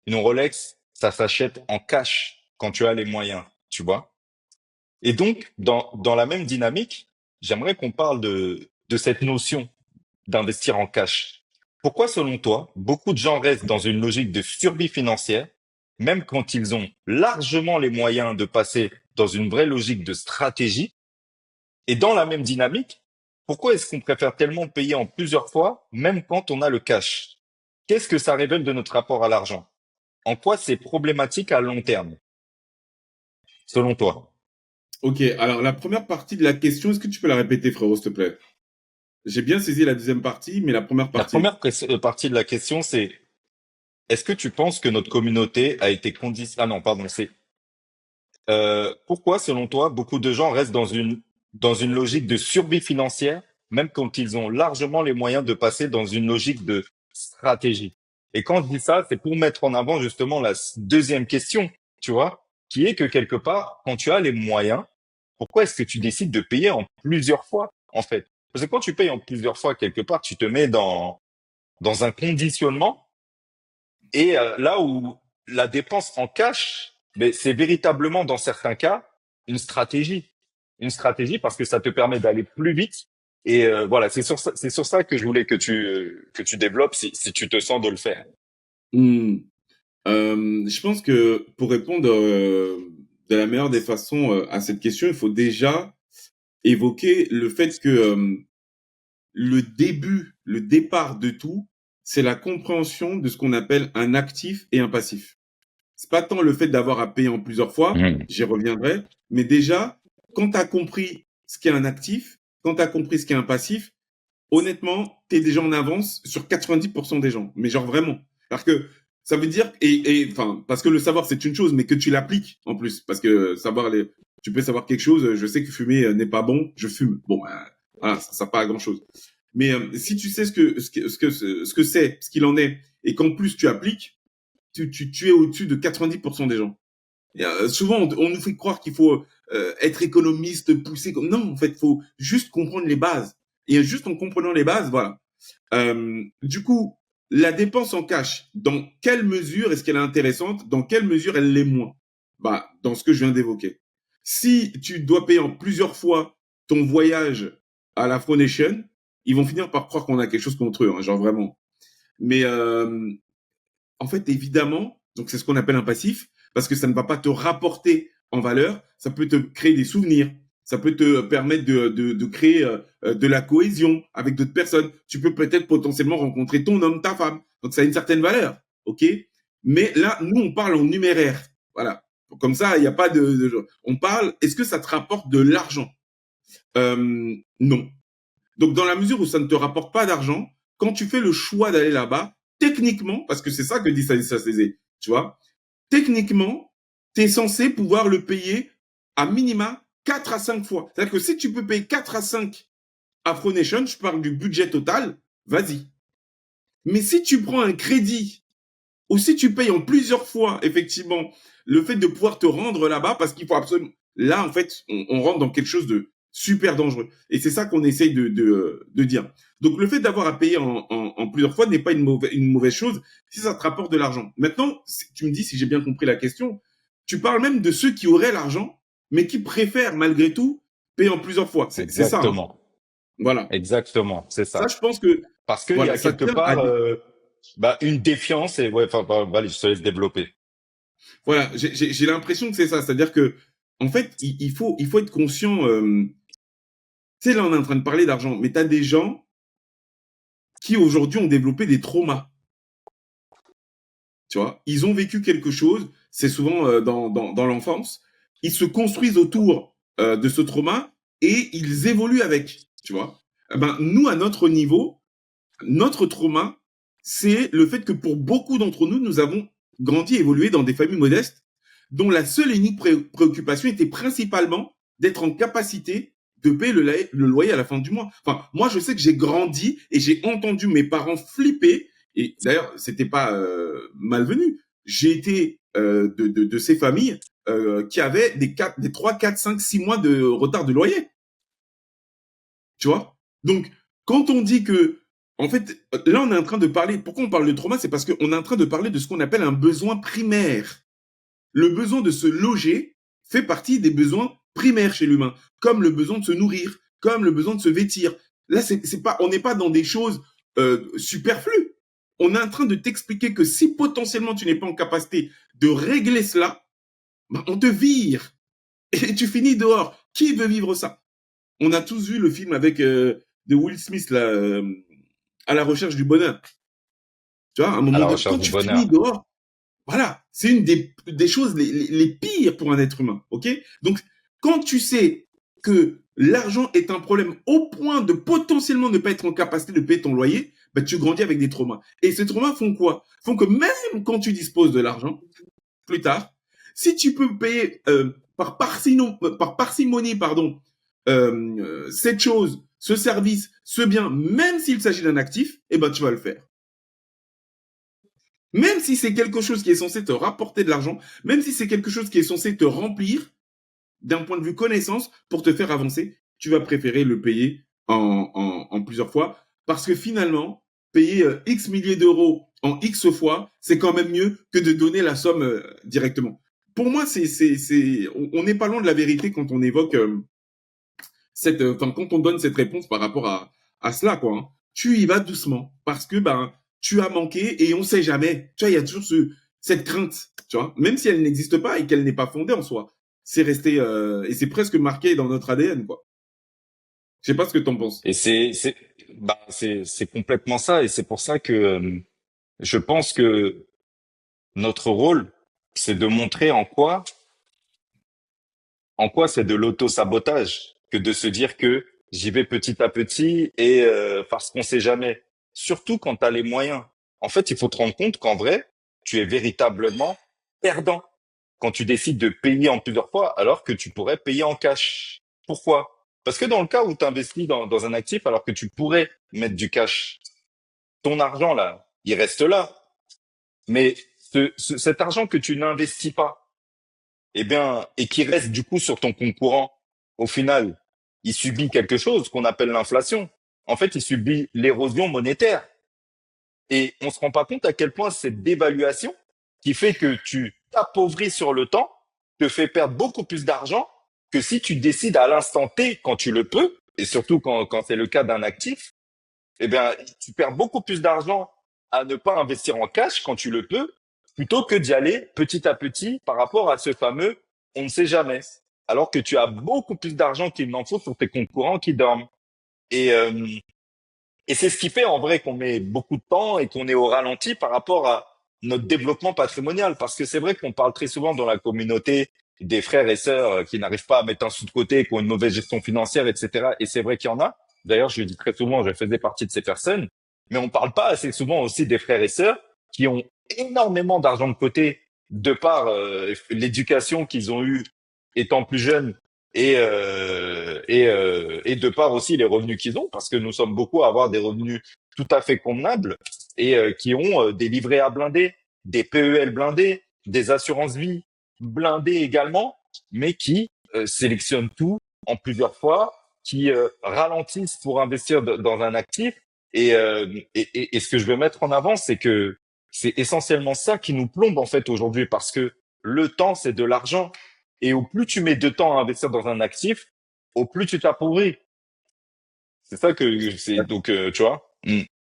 Une Rolex, ça s'achète en cash quand tu as les moyens, tu vois. Et donc, dans la même dynamique, j'aimerais qu'on parle de cette notion d'investir en cash. Pourquoi, selon toi, beaucoup de gens restent dans une logique de survie financière, même quand ils ont largement les moyens de passer dans une vraie logique de stratégie? Et dans la même dynamique, pourquoi est-ce qu'on préfère tellement payer en plusieurs fois, même quand on a le cash? Qu'est-ce que ça révèle de notre rapport à l'argent? En quoi c'est problématique à long terme, selon toi? Ok, alors la première partie de la question, est-ce que tu peux la répéter, frérot, s'il te plaît? J'ai bien saisi la deuxième partie, mais la première La partie. première partie de la question, c'est est-ce que tu penses que notre communauté a été conditionnée? Ah non, pardon, c'est pourquoi, selon toi, beaucoup de gens restent dans une logique de survie financière, même quand ils ont largement les moyens de passer dans une logique de stratégie? Et quand je dis ça, c'est pour mettre en avant justement la deuxième question, tu vois, qui est que quelque part, quand tu as les moyens, pourquoi est-ce que tu décides de payer en plusieurs fois, en fait? Parce que quand tu payes en plusieurs fois quelque part, tu te mets dans un conditionnement et là où la dépense en cash, mais c'est véritablement dans certains cas une stratégie. une stratégie parce que ça te permet d'aller plus vite. Et voilà, c'est sur ça que je voulais que tu développes si tu te sens de le faire. Hmm. Je pense que pour répondre de la meilleure des façons à cette question, il faut déjà évoquer le fait que le départ de tout, c'est la compréhension de ce qu'on appelle un actif et un passif. C'est pas tant le fait d'avoir à payer en plusieurs fois, Mhm. j'y reviendrai, mais déjà, quand tu as compris ce qu'est un actif, quand tu as compris ce qu'est un passif, honnêtement, tu es déjà en avance sur 90% des gens. Mais genre vraiment. Parce que ça veut dire, enfin, parce que le savoir c'est une chose, mais que tu l'appliques en plus. Parce que tu peux savoir quelque chose, je sais que fumer n'est pas bon, je fume. Bon, voilà, ça sert pas à grand chose. Mais si tu sais ce que c'est, ce qu'il en est, et qu'en plus tu appliques, tu es au-dessus de 90% des gens. Et, souvent, on nous fait croire qu'il faut être économiste, pousser. Non, en fait, il faut juste comprendre les bases. Et juste en comprenant les bases, voilà. Du coup, la dépense en cash, dans quelle mesure est-ce qu'elle est intéressante? Dans quelle mesure elle l'est moins? Bah, dans ce que je viens d'évoquer. Si tu dois payer en plusieurs fois ton voyage à l'Afro Nation, ils vont finir par croire qu'on a quelque chose contre eux, hein, genre vraiment. Mais en fait, évidemment, donc c'est ce qu'on appelle un passif, parce que ça ne va pas te rapporter en valeur, ça peut te créer des souvenirs, ça peut te permettre de créer de la cohésion avec d'autres personnes. Tu peux peut-être potentiellement rencontrer ton homme, ta femme, donc ça a une certaine valeur, ok? Mais là, nous, on parle en numéraire, voilà. Comme ça, il n'y a pas on parle, est-ce que ça te rapporte de l'argent? Non. Donc, dans la mesure où ça ne te rapporte pas d'argent, quand tu fais le choix d'aller là-bas, techniquement, parce que c'est ça que dit Stanislas Cézé, tu vois, techniquement, tu es censé pouvoir le payer à minima 4 à 5 fois. C'est-à-dire que si tu peux payer 4 à 5 Afro Nation, je parle du budget total, vas-y. Mais si tu prends un crédit ou si tu payes en plusieurs fois, effectivement, le fait de pouvoir te rendre là-bas, parce qu'il faut absolument... Là, en fait, on rentre dans quelque chose de super dangereux. Et c'est ça qu'on essaye de dire. Donc, le fait d'avoir à payer en plusieurs fois n'est pas une mauvaise chose si ça te rapporte de l'argent. Maintenant, tu me dis si j'ai bien compris la question, tu parles même de ceux qui auraient l'argent, mais qui préfèrent malgré tout payer en plusieurs fois. C'est ça, hein. Exactement. Voilà. Exactement, c'est Ça, ça. je pense que Parce qu'il y voilà, a ça quelque tient à part une défiance et ouais, enfin, bah, allez, je te laisse développer. voilà, j'ai l'impression que c'est ça. C'est-à-dire que, en fait, il faut être conscient. Tu sais, là, on est en train de parler d'argent, mais tu as des gens qui, aujourd'hui, ont développé des traumas. Tu vois, ils ont vécu quelque chose, c'est souvent dans l'enfance. Ils se construisent autour de ce trauma et ils évoluent avec. Tu vois, eh ben, nous, à notre niveau, notre trauma, c'est le fait que pour beaucoup d'entre nous, nous avons grandi, évolué dans des familles modestes dont la seule et unique préoccupation était principalement d'être en capacité de payer le loyer à la fin du mois. Enfin, moi, je sais que j'ai grandi et j'ai entendu mes parents flipper. Et d'ailleurs, c'était pas malvenu. J'ai été de ces familles qui avaient des 3, 4, 5, 6 mois de retard de loyer. Tu vois? Donc, quand on dit que, en fait, là, on est en train de parler, pourquoi on parle de trauma? C'est parce qu'on est en train de parler de ce qu'on appelle un besoin primaire. Le besoin de se loger fait partie des besoins primaires chez l'humain, comme le besoin de se nourrir, comme le besoin de se vêtir. Là, c'est pas, on n'est pas dans des choses superflues. On est en train de t'expliquer que si potentiellement tu n'es pas en capacité de régler cela, ben, on te vire et tu finis dehors. Qui veut vivre ça? On a tous vu le film avec de Will Smith là, à la recherche du bonheur. Tu vois, à un À moment la donné, recherche quand du tu finis bonheur. dehors, voilà, c'est une des choses les pires pour un être humain, ok? Donc, quand tu sais que l'argent est un problème au point de potentiellement ne pas être en capacité de payer ton loyer, ben, tu grandis avec des traumas. Et ces traumas font quoi? Font que même quand tu disposes de l'argent, plus tard, si tu peux payer par parcimonie, pardon, cette chose, ce service, ce bien, même s'il s'agit d'un actif, eh ben, tu vas le faire. Même si c'est quelque chose qui est censé te rapporter de l'argent, même si c'est quelque chose qui est censé te remplir d'un point de vue connaissance pour te faire avancer, tu vas préférer le payer en plusieurs fois parce que finalement, payer X milliers d'euros en X fois, c'est quand même mieux que de donner la somme directement. Pour moi, on n'est pas loin de la vérité quand on évoque quand on donne cette réponse par rapport à cela, quoi, hein, tu y vas doucement parce que tu as manqué et on sait jamais. Tu vois, il y a toujours cette crainte, tu vois, même si elle n'existe pas et qu'elle n'est pas fondée en soi. C'est resté et c'est presque marqué dans notre ADN, quoi. Je sais pas ce que t'en penses. Et c'est complètement ça. Et c'est pour ça que je pense que notre rôle, c'est de montrer en quoi c'est de l'auto-sabotage que de se dire que j'y vais petit à petit et parce qu'on sait jamais. Surtout quand tu as les moyens. En fait, il faut te rendre compte qu'en vrai, tu es véritablement perdant quand tu décides de payer en plusieurs fois alors que tu pourrais payer en cash. Pourquoi? Parce que dans le cas où tu investis dans un actif alors que tu pourrais mettre du cash, ton argent là, il reste là. Mais cet argent que tu n'investis pas, eh bien, et qui reste du coup sur ton compte courant, au final, il subit quelque chose qu'on appelle l'inflation. En fait, il subit l'érosion monétaire. Et on se rend pas compte à quel point cette dévaluation qui fait que tu t'appauvris sur le temps te fait perdre beaucoup plus d'argent que si tu décides à l'instant T, quand tu le peux, et surtout quand c'est le cas d'un actif, eh bien, tu perds beaucoup plus d'argent à ne pas investir en cash quand tu le peux, plutôt que d'y aller petit à petit par rapport à ce fameux on ne sait jamais. Alors que tu as beaucoup plus d'argent qu'il n'en faut sur tes comptes courants qui dorment. Et, euh, et c'est ce qui fait en vrai qu'on met beaucoup de temps et qu'on est au ralenti par rapport à notre développement patrimonial. Parce que c'est vrai qu'on parle très souvent dans la communauté des frères et sœurs qui n'arrivent pas à mettre un sou de côté, qui ont une mauvaise gestion financière, etc. Et c'est vrai qu'il y en a. D'ailleurs, je le dis très souvent, je faisais partie de ces personnes. Mais on parle pas assez souvent aussi des frères et sœurs qui ont énormément d'argent de côté de par l'éducation qu'ils ont eue étant plus jeunes et de part aussi les revenus qu'ils ont, parce que nous sommes beaucoup à avoir des revenus tout à fait convenables et qui ont des livrets A blindés, des PEL blindés, des assurances vie blindées également, mais qui sélectionnent tout en plusieurs fois, qui ralentissent pour investir dans un actif. Et ce que je veux mettre en avant, c'est que c'est essentiellement ça qui nous plombe en fait aujourd'hui, parce que le temps, c'est de l'argent. Et au plus tu mets de temps à investir dans un actif, au plus tu t'appauvris. C'est ça que c'est donc tu vois.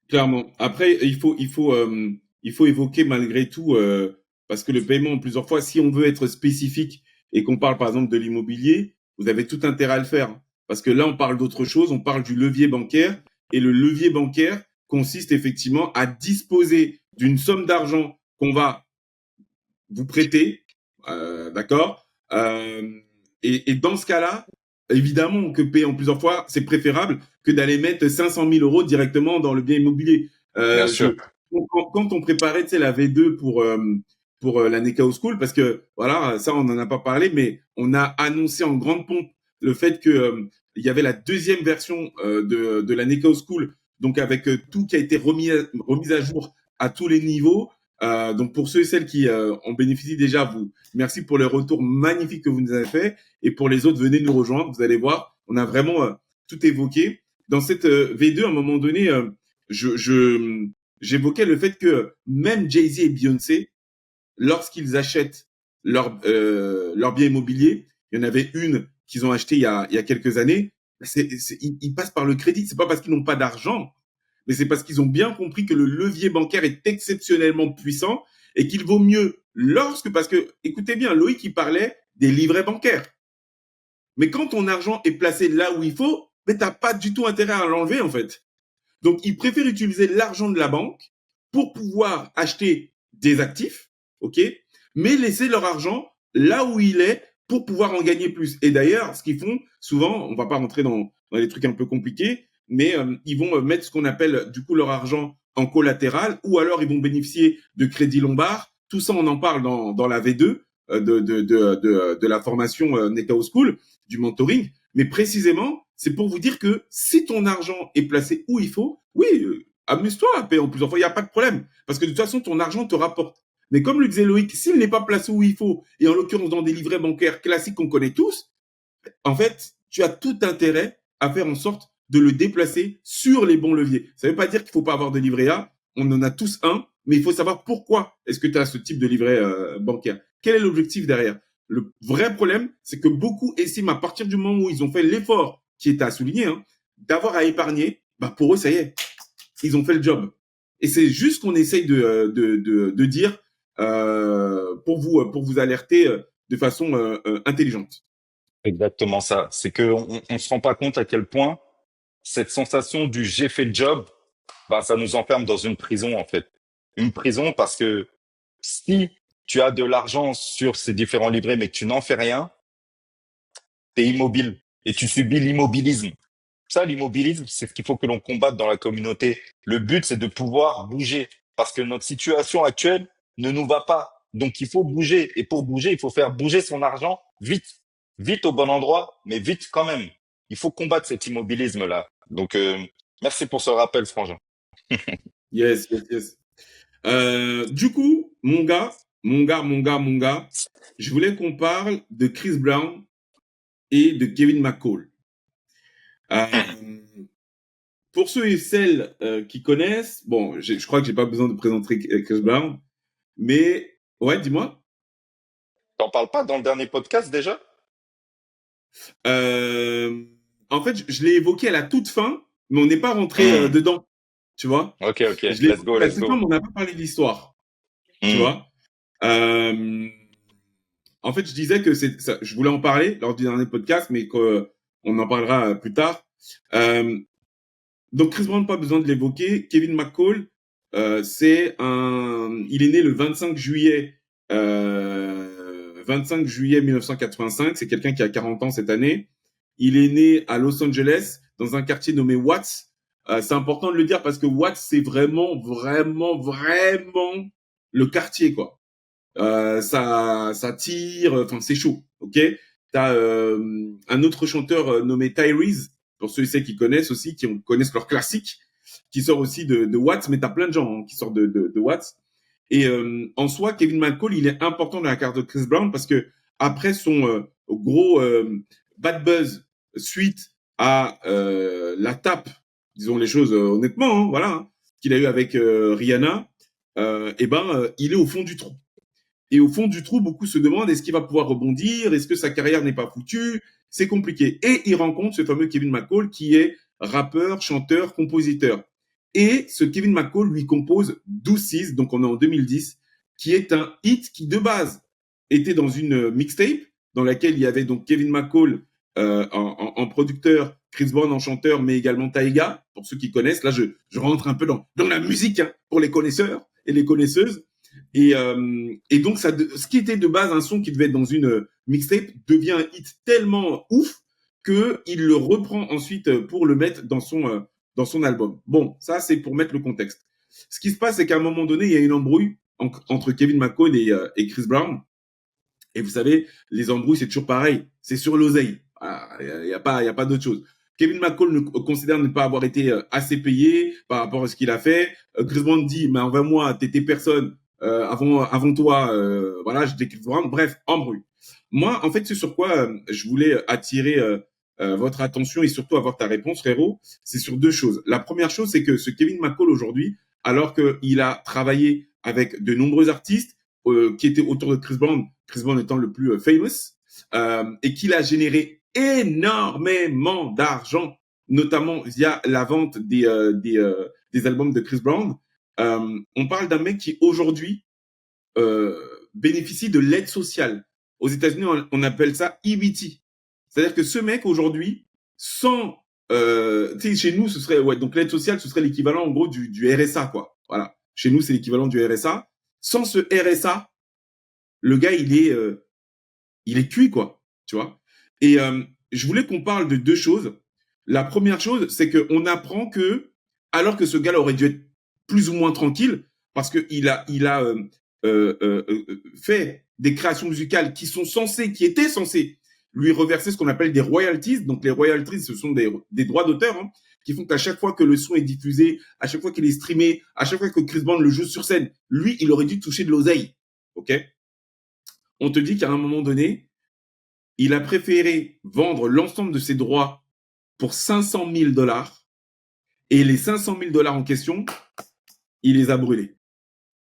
Clairement. Après, il faut évoquer malgré tout, parce que le paiement, plusieurs fois, si on veut être spécifique et qu'on parle par exemple de l'immobilier, vous avez tout intérêt à le faire. Parce que là, on parle d'autre chose, on parle du levier bancaire. Et le levier bancaire consiste effectivement à disposer d'une somme d'argent qu'on va vous prêter, d'accord. Et dans ce cas-là, évidemment que payer en plusieurs fois, c'est préférable que d'aller mettre 500 000 euros directement dans le bien immobilier. Bien sûr. Quand on préparait, tu sais, la V2 pour la Nekao School, parce que voilà, ça on n'en a pas parlé, mais on a annoncé en grande pompe le fait que il y avait la deuxième version de la Nekao School, donc avec tout qui a été remis à jour à tous les niveaux. Donc pour ceux et celles qui en bénéficient déjà, vous merci pour le retour magnifique que vous nous avez fait, et pour les autres, venez nous rejoindre. Vous allez voir, on a vraiment tout évoqué dans cette V2. À un moment donné, j'évoquais le fait que même Jay-Z et Beyoncé, lorsqu'ils achètent leur bien immobilier, il y en avait une qu'ils ont acheté il y a quelques années. Ils passent par le crédit. C'est pas parce qu'ils n'ont pas d'argent, mais c'est parce qu'ils ont bien compris que le levier bancaire est exceptionnellement puissant et qu'il vaut mieux parce que, écoutez bien, Loïc, il parlait des livrets bancaires. Mais quand ton argent est placé là où il faut, mais t'as pas du tout intérêt à l'enlever, en fait. Donc, ils préfèrent utiliser l'argent de la banque pour pouvoir acheter des actifs, ok, mais laisser leur argent là où il est pour pouvoir en gagner plus. Et d'ailleurs, ce qu'ils font souvent, on va pas rentrer dans les trucs un peu compliqués, mais ils vont mettre ce qu'on appelle du coup leur argent en collatéral, ou alors ils vont bénéficier de crédit lombard. Tout ça, on en parle dans la V2 de la formation Nekao School, du mentoring. Mais précisément, c'est pour vous dire que si ton argent est placé où il faut, oui, amuse-toi à payer en plusieurs fois, il n'y a pas de problème. Parce que de toute façon, ton argent te rapporte. Mais comme le disait Loïc, s'il n'est pas placé où il faut, et en l'occurrence dans des livrets bancaires classiques qu'on connaît tous, en fait, tu as tout intérêt à faire en sorte de le déplacer sur les bons leviers. Ça ne veut pas dire qu'il ne faut pas avoir de livret A, on en a tous un, mais il faut savoir pourquoi est-ce que tu as ce type de livret bancaire. Quel est l'objectif derrière? Le vrai problème, c'est que beaucoup estiment à partir du moment où ils ont fait l'effort qui est à souligner, hein, d'avoir à épargner, bah pour eux, ça y est, ils ont fait le job. Et c'est juste qu'on essaye de dire pour vous alerter de façon intelligente. Exactement ça. C'est que on se rend pas compte à quel point cette sensation du j'ai fait le job, bah, ça nous enferme dans une prison, en fait. Une prison parce que si tu as de l'argent sur ces différents livrets, mais que tu n'en fais rien, t'es immobile et tu subis l'immobilisme. Ça, l'immobilisme, c'est ce qu'il faut que l'on combatte dans la communauté. Le but, c'est de pouvoir bouger parce que notre situation actuelle ne nous va pas. Donc, il faut bouger. Et pour bouger, il faut faire bouger son argent vite. Vite au bon endroit, mais vite quand même. Il faut combattre cet immobilisme-là. Donc, merci pour ce rappel, Frangin. Yes, yes, yes. Du coup, mon gars, je voulais qu'on parle de Chris Brown et de Kevin McCall. Pour ceux et celles qui connaissent, bon, je crois que j'ai pas besoin de présenter Chris Brown, mais ouais, dis-moi. T'en parles pas dans le dernier podcast déjà? En fait, je l'ai évoqué à la toute fin, mais on n'est pas rentré dedans, tu vois. Ok, Je l'ai let's évoqué go, à la let's toute fin, go. mais on n'a pas parlé de l'histoire, tu vois. En fait, je disais que ça, je voulais en parler lors du dernier podcast, mais qu'on en parlera plus tard. Donc, Chris Brown, pas besoin de l'évoquer. Kevin McCall, il est né le 25 juillet 1985. C'est quelqu'un qui a 40 ans cette année. Il est né à Los Angeles, dans un quartier nommé Watts. C'est important de le dire parce que Watts, c'est vraiment le quartier, quoi. Ça tire, enfin, c'est chaud, ok? T'as un autre chanteur nommé Tyrese, pour ceux et celles qui connaissent aussi, connaissent leur classique, qui sort aussi de Watts, mais t'as plein de gens qui sortent de Watts. Et en soi, Kevin McCall, il est important dans la carte de Chris Brown parce que après son gros bad buzz suite à la tape, disons les choses honnêtement, hein, voilà, hein, qu'il a eu avec Rihanna, il est au fond du trou. Et au fond du trou, beaucoup se demandent est-ce qu'il va pouvoir rebondir, est-ce que sa carrière n'est pas foutue, c'est compliqué. Et il rencontre ce fameux Kevin McCall qui est rappeur, chanteur, compositeur. Et ce Kevin McCall lui compose Deuces, donc on est en 2010, qui est un hit qui de base était dans une mixtape dans laquelle il y avait donc Kevin McCall en producteur, Chris Brown en chanteur, mais également Taïga, pour ceux qui connaissent. Là, je rentre un peu dans la musique hein, pour les connaisseurs et les connaisseuses. Et donc, ce qui était de base un son qui devait être dans une mixtape devient un hit tellement ouf qu'il le reprend ensuite pour le mettre dans son album. Bon, ça, c'est pour mettre le contexte. Ce qui se passe, c'est qu'à un moment donné, il y a une embrouille entre Kevin McCall et Chris Brown. Et vous savez, les embrouilles, c'est toujours pareil. C'est sur l'oseille. Il y a pas d'autre chose. Kevin McCall considère ne pas avoir été assez payé par rapport à ce qu'il a fait. Chris Brown dit, mais envers-moi, t'étais personne. Avant toi, voilà, j'étais Chris Brown. Bref, embrouille. Moi, en fait, c'est sur quoi je voulais attirer votre attention et surtout avoir ta réponse, frérot. C'est sur deux choses. La première chose, c'est que ce Kevin McCall aujourd'hui, alors qu'il a travaillé avec de nombreux artistes qui étaient autour de Chris Brown étant le plus famous, et qu'il a généré énormément d'argent, notamment via la vente des albums de Chris Brown. On parle d'un mec qui aujourd'hui bénéficie de l'aide sociale. Aux États-Unis, on appelle ça EBT. C'est-à-dire que ce mec aujourd'hui, sans, tu sais, chez nous, ce serait, ouais, donc l'aide sociale, ce serait l'équivalent en gros du RSA, quoi. Voilà. Chez nous, c'est l'équivalent du RSA. Sans ce RSA, le gars, il est cuit, quoi. Tu vois. Et je voulais qu'on parle de deux choses. La première chose, c'est qu'on apprend que, alors que ce gars-là aurait dû être plus ou moins tranquille, parce qu'il a fait des créations musicales qui étaient censées lui reverser ce qu'on appelle des royalties. Donc les royalties, ce sont des droits d'auteur hein, qui font qu'à chaque fois que le son est diffusé, à chaque fois qu'il est streamé, à chaque fois que Chris Brown le joue sur scène, lui, il aurait dû toucher de l'oseille. Ok ? On te dit qu'à un moment donné, il a préféré vendre l'ensemble de ses droits pour $500,000 et les $500,000 en question, il les a brûlés.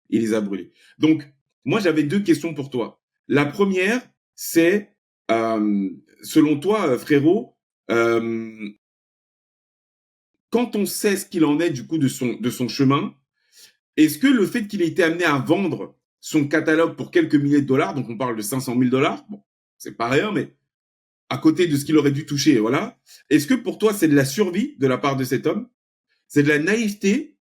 Il les a brûlés. Donc, moi, j'avais deux questions pour toi. La première, c'est, selon toi, frérot, Euh, Quand on sait ce qu'il en est du coup de son chemin, est-ce que le fait qu'il ait été amené à vendre son catalogue pour quelques milliers de dollars, donc on parle de 500 000 dollars, bon, c'est pas rien, mais à côté de ce qu'il aurait dû toucher, voilà. Est-ce que pour toi, c'est de la survie de la part de cet homme? C'est de la naïveté,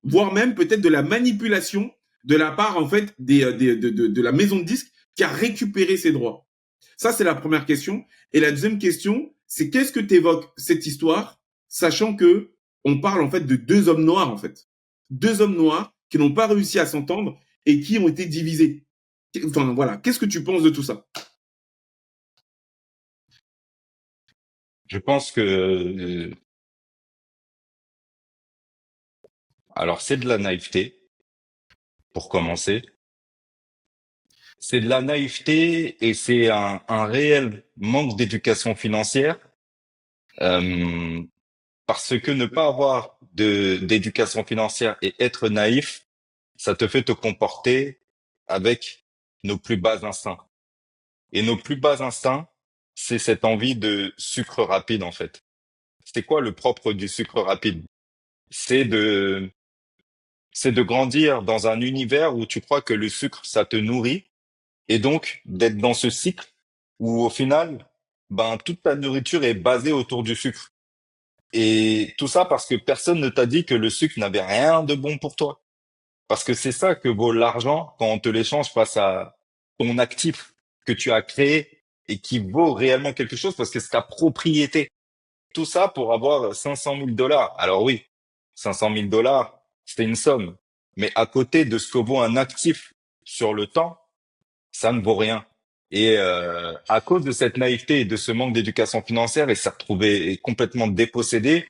voire même peut-être de la manipulation de la part, en fait, de la maison de disques qui a récupéré ses droits? Ça, c'est la première question. Et la deuxième question, c'est qu'est-ce que t'évoques cette histoire, sachant que on parle, en fait, de deux hommes noirs, en fait. Deux hommes noirs qui n'ont pas réussi à s'entendre et qui ont été divisés. Enfin, voilà. Qu'est-ce que tu penses de tout ça? Je pense que, alors c'est de la naïveté, pour commencer. C'est de la naïveté et c'est un réel manque d'éducation financière, euh, parce que ne pas avoir d'éducation financière et être naïf, ça te fait te comporter avec nos plus bas instincts. Et nos plus bas instincts, c'est cette envie de sucre rapide, en fait. C'est quoi le propre du sucre rapide? C'est de, c'est de grandir dans un univers où tu crois que le sucre, ça te nourrit, et donc d'être dans ce cycle où au final, ben, toute ta nourriture est basée autour du sucre. Et tout ça parce que personne ne t'a dit que le sucre n'avait rien de bon pour toi. Parce que c'est ça que vaut l'argent quand on te l'échange face à ton actif que tu as créé et qui vaut réellement quelque chose parce que c'est ta propriété. Tout ça pour avoir 500 000 dollars. Alors oui, 500 000 dollars, c'est une somme. Mais à côté de ce que vaut un actif sur le temps, ça ne vaut rien. Et à cause de cette naïveté et de ce manque d'éducation financière, il s'est retrouvé complètement dépossédé.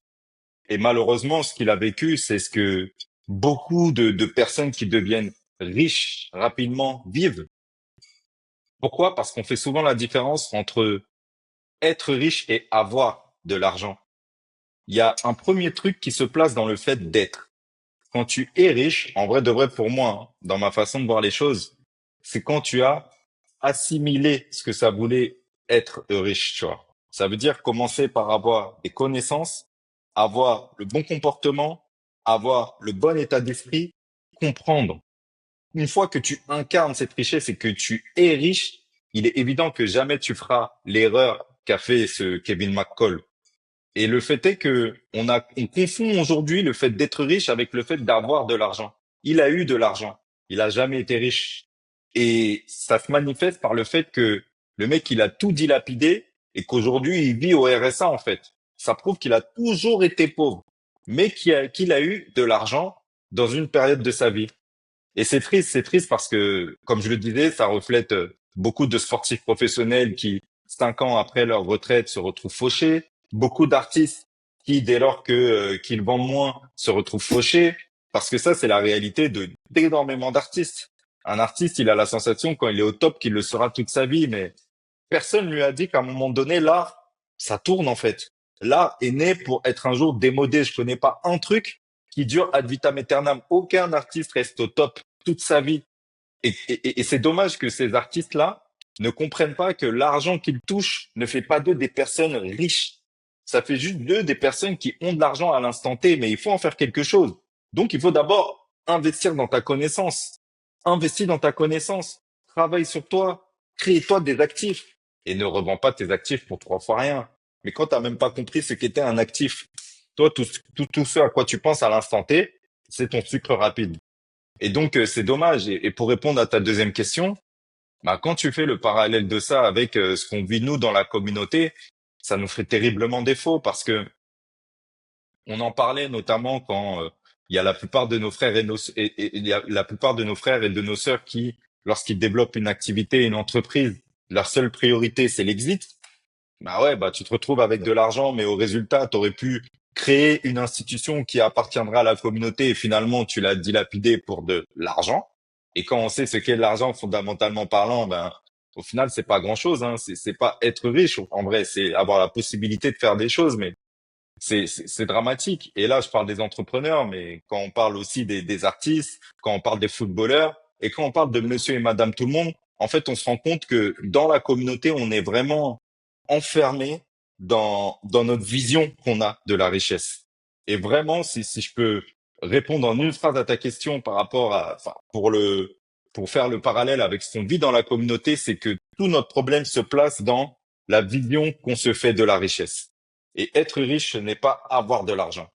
Et malheureusement, ce qu'il a vécu, c'est ce que beaucoup de personnes qui deviennent riches rapidement vivent. Pourquoi? Parce qu'on fait souvent la différence entre être riche et avoir de l'argent. Il y a un premier truc qui se place dans le fait d'être. Quand tu es riche, en vrai de vrai pour moi, hein, dans ma façon de voir les choses, c'est quand tu as assimilé ce que ça voulait être riche, tu vois. Ça veut dire commencer par avoir des connaissances, avoir le bon comportement, avoir le bon état d'esprit, comprendre. Une fois que tu incarnes cette richesse et que tu es riche, il est évident que jamais tu feras l'erreur qu'a fait ce Kevin McCall. Et le fait est que on confond aujourd'hui le fait d'être riche avec le fait d'avoir de l'argent. Il a eu de l'argent. Il a jamais été riche. Et ça se manifeste par le fait que le mec, il a tout dilapidé et qu'aujourd'hui, il vit au RSA, en fait. Ça prouve qu'il a toujours été pauvre, mais qu'il a eu de l'argent dans une période de sa vie. Et c'est triste parce que, comme je le disais, ça reflète beaucoup de sportifs professionnels qui, 5 ans après leur retraite, se retrouvent fauchés. Beaucoup d'artistes qui, dès lors que qu'ils vendent moins, se retrouvent fauchés. Parce que ça, c'est la réalité d'énormément d'artistes. Un artiste, il a la sensation quand il est au top qu'il le sera toute sa vie, mais personne lui a dit qu'à un moment donné, l'art, ça tourne en fait. L'art est né pour être un jour démodé. Je connais pas un truc qui dure ad vitam aeternam. Aucun artiste reste au top toute sa vie. Et c'est dommage que ces artistes-là ne comprennent pas que l'argent qu'ils touchent ne fait pas d'eux des personnes riches. Ça fait juste d'eux des personnes qui ont de l'argent à l'instant T, mais il faut en faire quelque chose. Donc, il faut d'abord investir dans ta connaissance. Investis dans ta connaissance. Travaille sur toi. Crée-toi des actifs. Et ne revends pas tes actifs pour 3 fois rien. Mais quand t'as même pas compris ce qu'était un actif, toi, tout ce à quoi tu penses à l'instant T, c'est ton sucre rapide. Et donc, c'est dommage. Et pour répondre à ta deuxième question, bah, quand tu fais le parallèle de ça avec ce qu'on vit nous dans la communauté, ça nous fait terriblement défaut parce que on en parlait notamment quand il y a la plupart de nos frères et il y a la plupart de nos frères et de nos sœurs qui, lorsqu'ils développent une activité, une entreprise, leur seule priorité, c'est l'exit. Bah ouais, bah tu te retrouves avec de l'argent, mais au résultat, tu aurais pu créer une institution qui appartiendra à la communauté et finalement tu l'as dilapidé pour de l'argent. Et quand on sait ce qu'est l'argent fondamentalement parlant, ben au final c'est pas grand-chose. Hein. C'est pas être riche en vrai, c'est avoir la possibilité de faire des choses, mais c'est dramatique. Et là, je parle des entrepreneurs, mais quand on parle aussi des artistes, quand on parle des footballeurs et quand on parle de monsieur et madame tout le monde, en fait, on se rend compte que dans la communauté, on est vraiment enfermé dans notre vision qu'on a de la richesse. Et vraiment, si je peux répondre en une phrase à ta question par rapport à, enfin, pour faire le parallèle avec ce qu'on vit dans la communauté, c'est que tout notre problème se place dans la vision qu'on se fait de la richesse. Et être riche, ce n'est pas avoir de l'argent.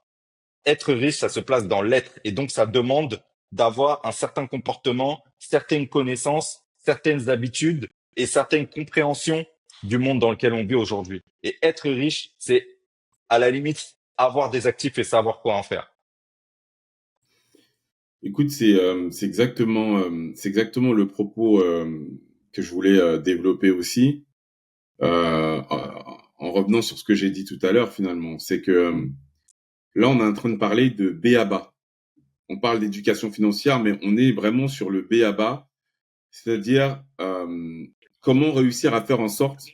Être riche, ça se place dans l'être. Et donc, ça demande d'avoir un certain comportement, certaines connaissances, certaines habitudes et certaines compréhensions du monde dans lequel on vit aujourd'hui. Et être riche, c'est à la limite avoir des actifs et savoir quoi en faire. Écoute, c'est exactement le propos que je voulais développer aussi. En revenant sur ce que j'ai dit tout à l'heure, finalement, c'est que là, on est en train de parler de B.A.B.A. On parle d'éducation financière, mais on est vraiment sur le B.A.B.A., c'est-à-dire comment réussir à faire en sorte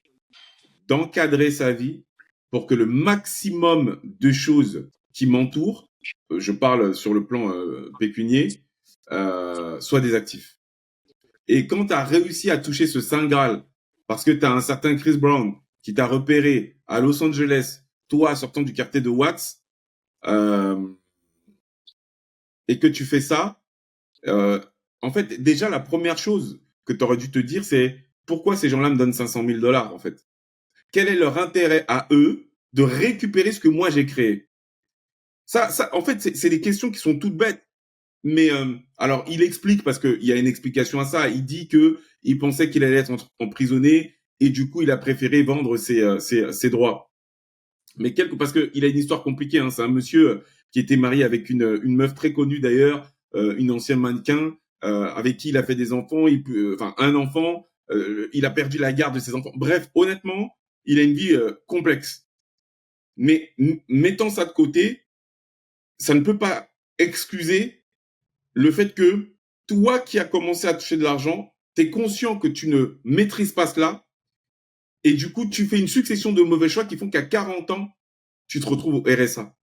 d'encadrer sa vie pour que le maximum de choses qui m'entourent, je parle sur le plan pécunier, soient des actifs. Et quand tu as réussi à toucher ce Saint Graal, parce que tu as un certain Chris Brown qui t'a repéré à Los Angeles, toi sortant du quartier de Watts, et que tu fais ça, en fait, déjà, la première chose que tu aurais dû te dire, c'est pourquoi ces gens-là me donnent $500 000, en fait. Quel est leur intérêt à eux de récupérer ce que moi j'ai créé? Ça, en fait, c'est des questions qui sont toutes bêtes. Mais alors, il explique, parce qu'il y a une explication à ça, il dit que il pensait qu'il allait être emprisonné et du coup, il a préféré vendre ses droits. Mais parce qu'il a une histoire compliquée, hein. C'est un monsieur qui était marié avec une meuf très connue d'ailleurs, une ancienne mannequin, avec qui il a fait des enfants, enfin un enfant, il a perdu la garde de ses enfants. Bref, honnêtement, il a une vie complexe. Mais mettant ça de côté, ça ne peut pas excuser le fait que toi qui as commencé à toucher de l'argent, tu es conscient que tu ne maîtrises pas cela et du coup, tu fais une succession de mauvais choix qui font qu'à 40 ans, tu te retrouves au RSA.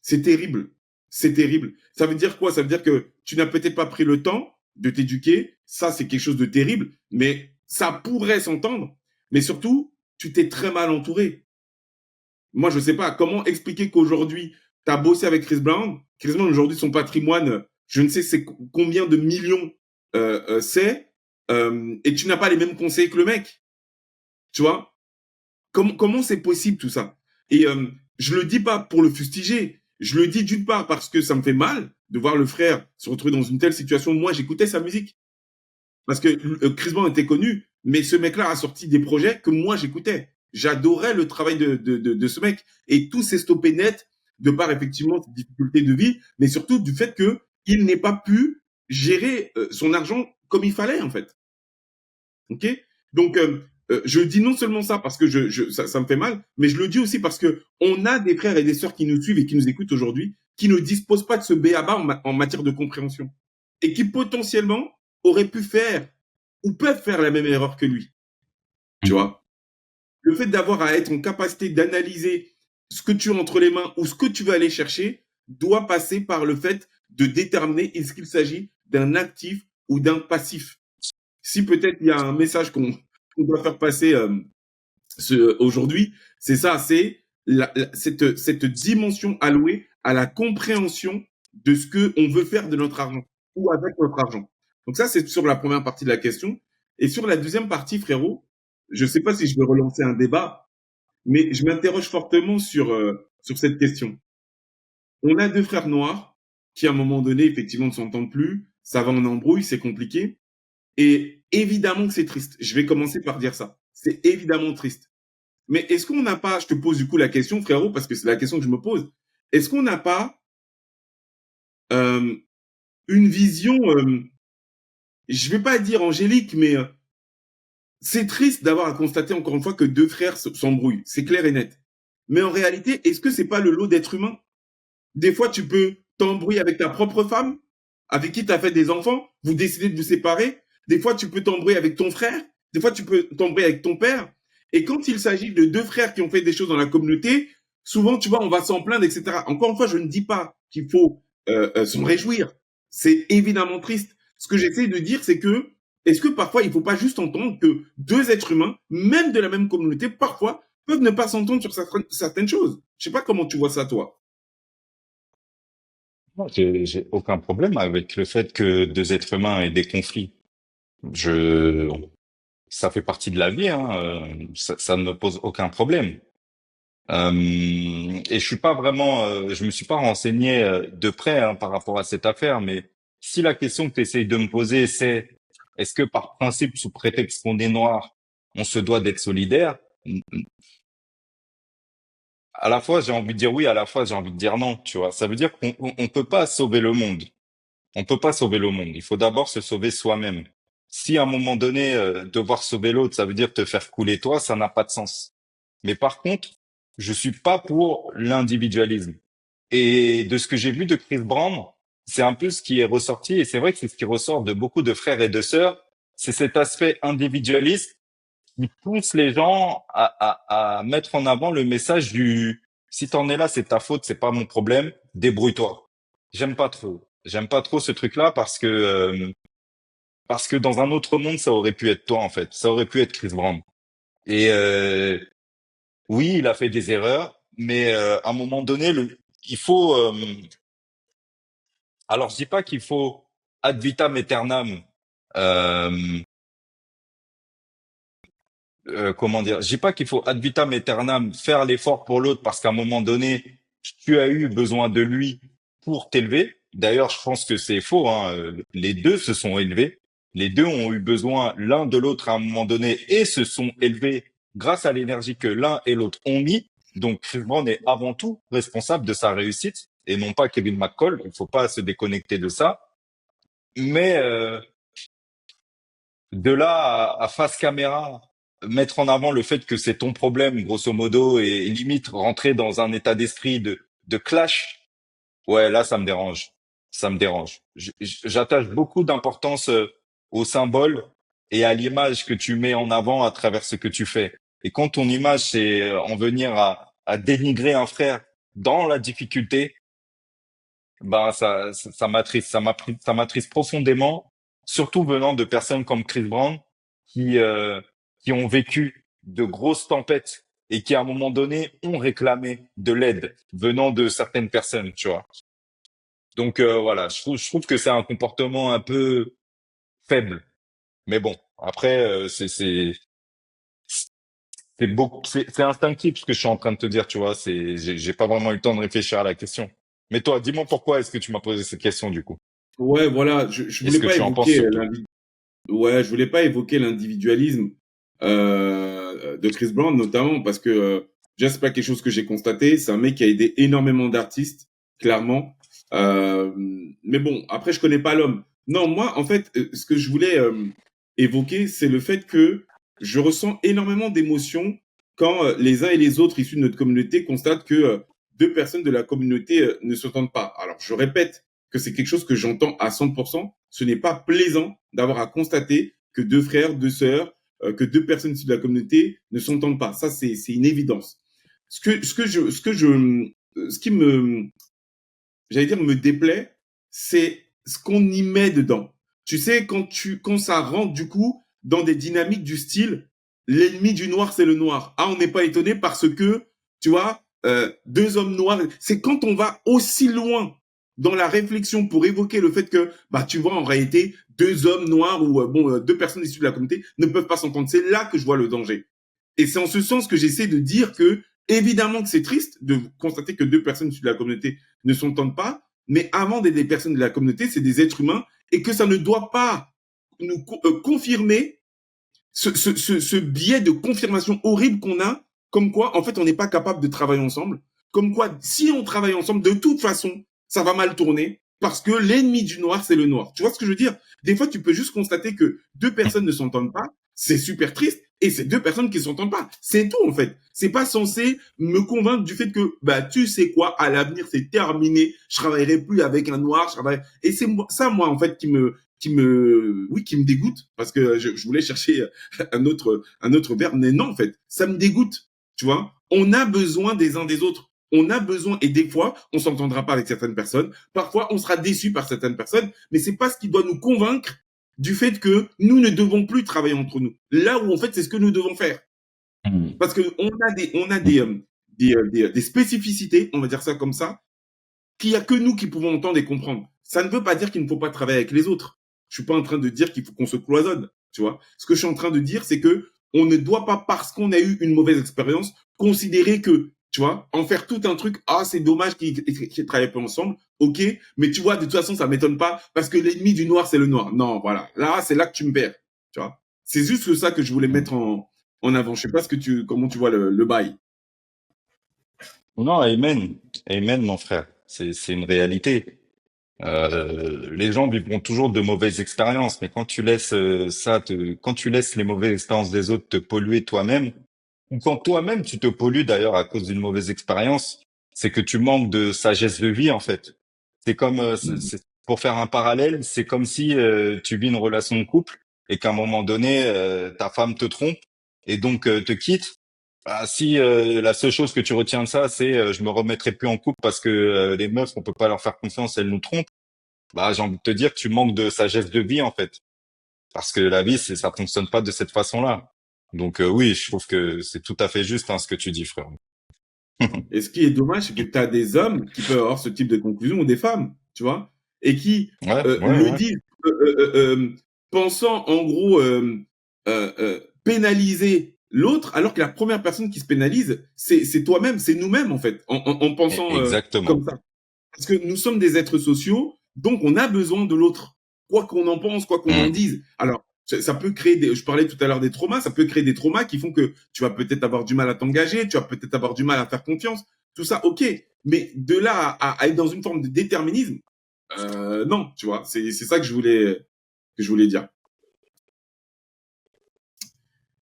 C'est terrible. C'est terrible. Ça veut dire quoi? Ça veut dire que tu n'as peut-être pas pris le temps de t'éduquer. Ça, c'est quelque chose de terrible, mais ça pourrait s'entendre. Mais surtout, tu t'es très mal entouré. Moi, je sais pas comment expliquer qu'aujourd'hui, tu as bossé avec Chris Brown. Chris Brown, aujourd'hui, son patrimoine, je ne sais c'est combien de millions c'est, et tu n'as pas les mêmes conseils que le mec. Tu vois? Comment c'est possible tout ça? Et je le dis pas pour le fustiger. Je le dis d'une part parce que ça me fait mal de voir le frère se retrouver dans une telle situation. Moi, j'écoutais sa musique. Parce que Chris Brown était connu, mais ce mec-là a sorti des projets que moi, j'écoutais. J'adorais le travail de ce mec. Et tout s'est stoppé net de par effectivement cette difficulté de vie, mais surtout du fait que il n'ait pas pu gérer son argent comme il fallait, en fait. Ok? Donc, je dis non seulement ça parce que ça me fait mal, mais je le dis aussi parce que on a des frères et des sœurs qui nous suivent et qui nous écoutent aujourd'hui, qui ne disposent pas de ce b.a.-ba en matière de compréhension et qui potentiellement auraient pu faire ou peuvent faire la même erreur que lui. Tu vois? Le fait d'avoir à être en capacité d'analyser ce que tu as entre les mains ou ce que tu veux aller chercher doit passer par le fait de déterminer est-ce qu'il s'agit d'un actif ou d'un passif. Si peut-être il y a un message qu'on doit faire passer aujourd'hui, c'est ça, c'est cette dimension allouée à la compréhension de ce qu'on veut faire de notre argent ou avec notre argent. Donc ça, c'est sur la première partie de la question. Et sur la deuxième partie, frérot, je ne sais pas si je vais relancer un débat, mais je m'interroge fortement sur cette question. On a deux frères noirs qui, à un moment donné, effectivement, ne s'entendent plus. Ça va en embrouille, c'est compliqué. Et évidemment que c'est triste. Je vais commencer par dire ça. C'est évidemment triste. Mais est-ce qu'on n'a pas, je te pose du coup la question, frérot, parce que c'est la question que je me pose, est-ce qu'on n'a pas une vision, je vais pas dire angélique, mais c'est triste d'avoir à constater encore une fois que deux frères s'embrouillent. C'est clair et net. Mais en réalité, est-ce que c'est pas le lot d'êtres humains? Des fois, tu peux t'embrouiller avec ta propre femme, avec qui tu as fait des enfants, vous décidez de vous séparer. Des fois, tu peux t'embrouiller avec ton frère. Des fois, tu peux t'embrouiller avec ton père. Et quand il s'agit de deux frères qui ont fait des choses dans la communauté, souvent, tu vois, on va s'en plaindre, etc. Encore une fois, je ne dis pas qu'il faut s'en réjouir. C'est évidemment triste. Ce que j'essaie de dire, c'est que est-ce que parfois, il ne faut pas juste entendre que deux êtres humains, même de la même communauté, parfois peuvent ne pas s'entendre sur certaines choses. Je sais pas comment tu vois ça, toi. Non, j'ai aucun problème avec le fait que deux êtres humains aient des conflits. Je, Ça fait partie de la vie, hein. Ça ne me pose aucun problème. Et je suis pas vraiment, je me suis pas renseigné de près hein, par rapport à cette affaire, mais si la question que tu essayes de me poser, c'est est-ce que par principe, sous prétexte qu'on est noir, on se doit d'être solidaire? À la fois, j'ai envie de dire oui, à la fois, j'ai envie de dire non, tu vois. Ça veut dire qu'on peut pas sauver le monde. On peut pas sauver le monde. Il faut d'abord se sauver soi-même. Si à un moment donné, devoir sauver l'autre, ça veut dire te faire couler toi, ça n'a pas de sens. Mais par contre, je suis pas pour l'individualisme. Et de ce que j'ai vu de Chris Brown, c'est un peu ce qui est ressorti, et c'est vrai que c'est ce qui ressort de beaucoup de frères et de sœurs, c'est cet aspect individualiste qui pousse les gens à mettre en avant le message du si t'en es là, c'est ta faute, c'est pas mon problème, débrouille-toi. J'aime pas trop. J'aime pas trop ce truc-là parce que dans un autre monde, ça aurait pu être toi en fait. Ça aurait pu être Chris Brown. Et oui, il a fait des erreurs, mais à un moment donné, il faut. Alors, je dis pas qu'il faut ad vitam aeternam. Euh, Comment dire? Je dis pas qu'il faut ad vitam aeternam faire l'effort pour l'autre parce qu'à un moment donné, tu as eu besoin de lui pour t'élever. D'ailleurs, je pense que c'est faux, hein. Les deux se sont élevés. Les deux ont eu besoin l'un de l'autre à un moment donné et se sont élevés grâce à l'énergie que l'un et l'autre ont mis. Donc, Chris Brown est avant tout responsable de sa réussite et non pas Kevin McCall. Il faut pas se déconnecter de ça. Mais de là à face caméra, mettre en avant le fait que c'est ton problème, grosso modo, et limite rentrer dans un état d'esprit de clash, ouais, là, ça me dérange. Ça me dérange. J'attache beaucoup d'importance au symbole et à l'image que tu mets en avant à travers ce que tu fais. Et quand ton image, c'est en venir à dénigrer un frère dans la difficulté, ben ça m'attriste, ça m'attriste profondément, surtout venant de personnes comme Chris Brown qui qui ont vécu de grosses tempêtes et qui à un moment donné ont réclamé de l'aide venant de certaines personnes, tu vois. Donc voilà, je trouve que c'est un comportement un peu faible. Mais bon, après c'est instinctif ce que je suis en train de te dire, tu vois. J'ai pas vraiment eu le temps de réfléchir à la question. Mais toi, dis-moi pourquoi est-ce que tu m'as posé cette question du coup? Ouais, voilà, je Est-ce voulais que pas tu en penses évoquer surtout? ouais, je voulais pas évoquer l'individualisme de Chris Brown notamment parce que déjà c'est pas quelque chose que j'ai constaté. C'est un mec qui a aidé énormément d'artistes, clairement. Euh, mais bon, après je connais pas l'homme. Non, moi en fait, ce que je voulais évoquer, c'est le fait que je ressens énormément d'émotions quand les uns et les autres issus de notre communauté constatent que deux personnes de la communauté ne s'entendent pas. Alors je répète que c'est quelque chose que j'entends à 100%. Ce n'est pas plaisant d'avoir à constater que deux frères, deux sœurs, que deux personnes issues de la communauté ne s'entendent pas. Ça, c'est une évidence. Ce qui me, j'allais dire, me déplaît, c'est ce qu'on y met dedans. Tu sais, quand ça rentre, du coup, dans des dynamiques du style, l'ennemi du noir, c'est le noir. Ah, on n'est pas étonné parce que, tu vois, deux hommes noirs, c'est quand on va aussi loin dans la réflexion pour évoquer le fait que, bah, tu vois, en réalité, deux hommes noirs ou, deux personnes issues de la communauté ne peuvent pas s'entendre. C'est là que je vois le danger. Et c'est en ce sens que j'essaie de dire que, évidemment que c'est triste de constater que deux personnes issues de la communauté ne s'entendent pas, mais avant d'être des personnes de la communauté, c'est des êtres humains et que ça ne doit pas nous confirmer ce biais de confirmation horrible qu'on a, comme quoi, en fait, on n'est pas capable de travailler ensemble, comme quoi, si on travaille ensemble, de toute façon, ça va mal tourner, parce que l'ennemi du noir, c'est le noir. Tu vois ce que je veux dire? Des fois, tu peux juste constater que deux personnes ne s'entendent pas, c'est super triste, et c'est deux personnes qui s'entendent pas. C'est tout, en fait. C'est pas censé me convaincre du fait que, bah, tu sais quoi, à l'avenir, c'est terminé, je travaillerai plus avec un noir, et c'est ça, moi, en fait, qui me dégoûte, parce que je voulais chercher un autre verbe, mais non, en fait, ça me dégoûte, tu vois. On a besoin des uns des autres. On a besoin, et des fois, on s'entendra pas avec certaines personnes. Parfois, on sera déçu par certaines personnes, mais c'est pas ce qui doit nous convaincre du fait que nous ne devons plus travailler entre nous. Là où, en fait, c'est ce que nous devons faire. Mm. Parce que on a des spécificités, on va dire ça comme ça, qu'il y a que nous qui pouvons entendre et comprendre. Ça ne veut pas dire qu'il ne faut pas travailler avec les autres. Je suis pas en train de dire qu'il faut qu'on se cloisonne, tu vois. Ce que je suis en train de dire, c'est que on ne doit pas, parce qu'on a eu une mauvaise expérience, considérer que, tu vois, en faire tout un truc, ah, c'est dommage qu'ils travaillent pas ensemble, ok, mais tu vois, de toute façon, ça m'étonne pas, parce que l'ennemi du noir, c'est le noir. Non, voilà. Là, c'est là que tu me perds, tu vois. C'est juste ça que je voulais mettre en avant. Je sais pas comment tu vois le bail. Non, amen. Amen, mon frère. C'est une réalité. Les gens vivront toujours de mauvaises expériences, mais quand tu laisses quand tu laisses les mauvaises expériences des autres te polluer toi-même, ou quand toi-même tu te pollues d'ailleurs à cause d'une mauvaise expérience, c'est que tu manques de sagesse de vie en fait. C'est comme, pour faire un parallèle, c'est comme si tu vis une relation de couple et qu'à un moment donné ta femme te trompe et donc te quitte. Bah, si la seule chose que tu retiens de ça, c'est je me remettrai plus en couple parce que les meufs, on peut pas leur faire confiance, elles nous trompent. Bah, j'ai envie de te dire que tu manques de sagesse de vie en fait, parce que la vie, ça fonctionne pas de cette façon-là. Donc oui, je trouve que c'est tout à fait juste hein, ce que tu dis, frère. Et ce qui est dommage, c'est que tu as des hommes qui peuvent avoir ce type de conclusion ou des femmes, tu vois, et qui Ouais, ouais, le ouais. disent euh, euh, euh, pensant en gros pénaliser l'autre, alors que la première personne qui se pénalise, c'est toi-même, c'est nous-mêmes en fait, en pensant Exactement. comme ça. Parce que nous sommes des êtres sociaux, donc on a besoin de l'autre, quoi qu'on en pense, quoi qu'on en Mm. dise. Alors, ça peut créer je parlais tout à l'heure des traumas, ça peut créer des traumas qui font que tu vas peut-être avoir du mal à t'engager, tu vas peut-être avoir du mal à faire confiance, tout ça, ok. Mais de là à être dans une forme de déterminisme, non, tu vois, c'est ça que je voulais dire.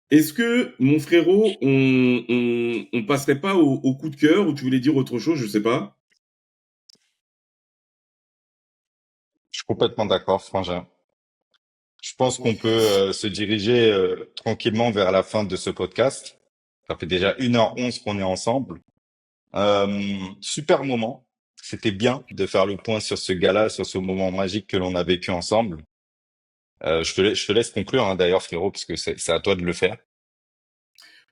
Est-ce que, mon frérot, on passerait pas au coup de cœur ou tu voulais dire autre chose, je sais pas. Je suis complètement d'accord, frangin. Je pense qu'on peut se diriger tranquillement vers la fin de ce podcast. Ça fait déjà 1h11 qu'on est ensemble. Super moment. C'était bien de faire le point sur ce gala, sur ce moment magique que l'on a vécu ensemble. Je te laisse conclure, hein, d'ailleurs, frérot, parce que c'est à toi de le faire.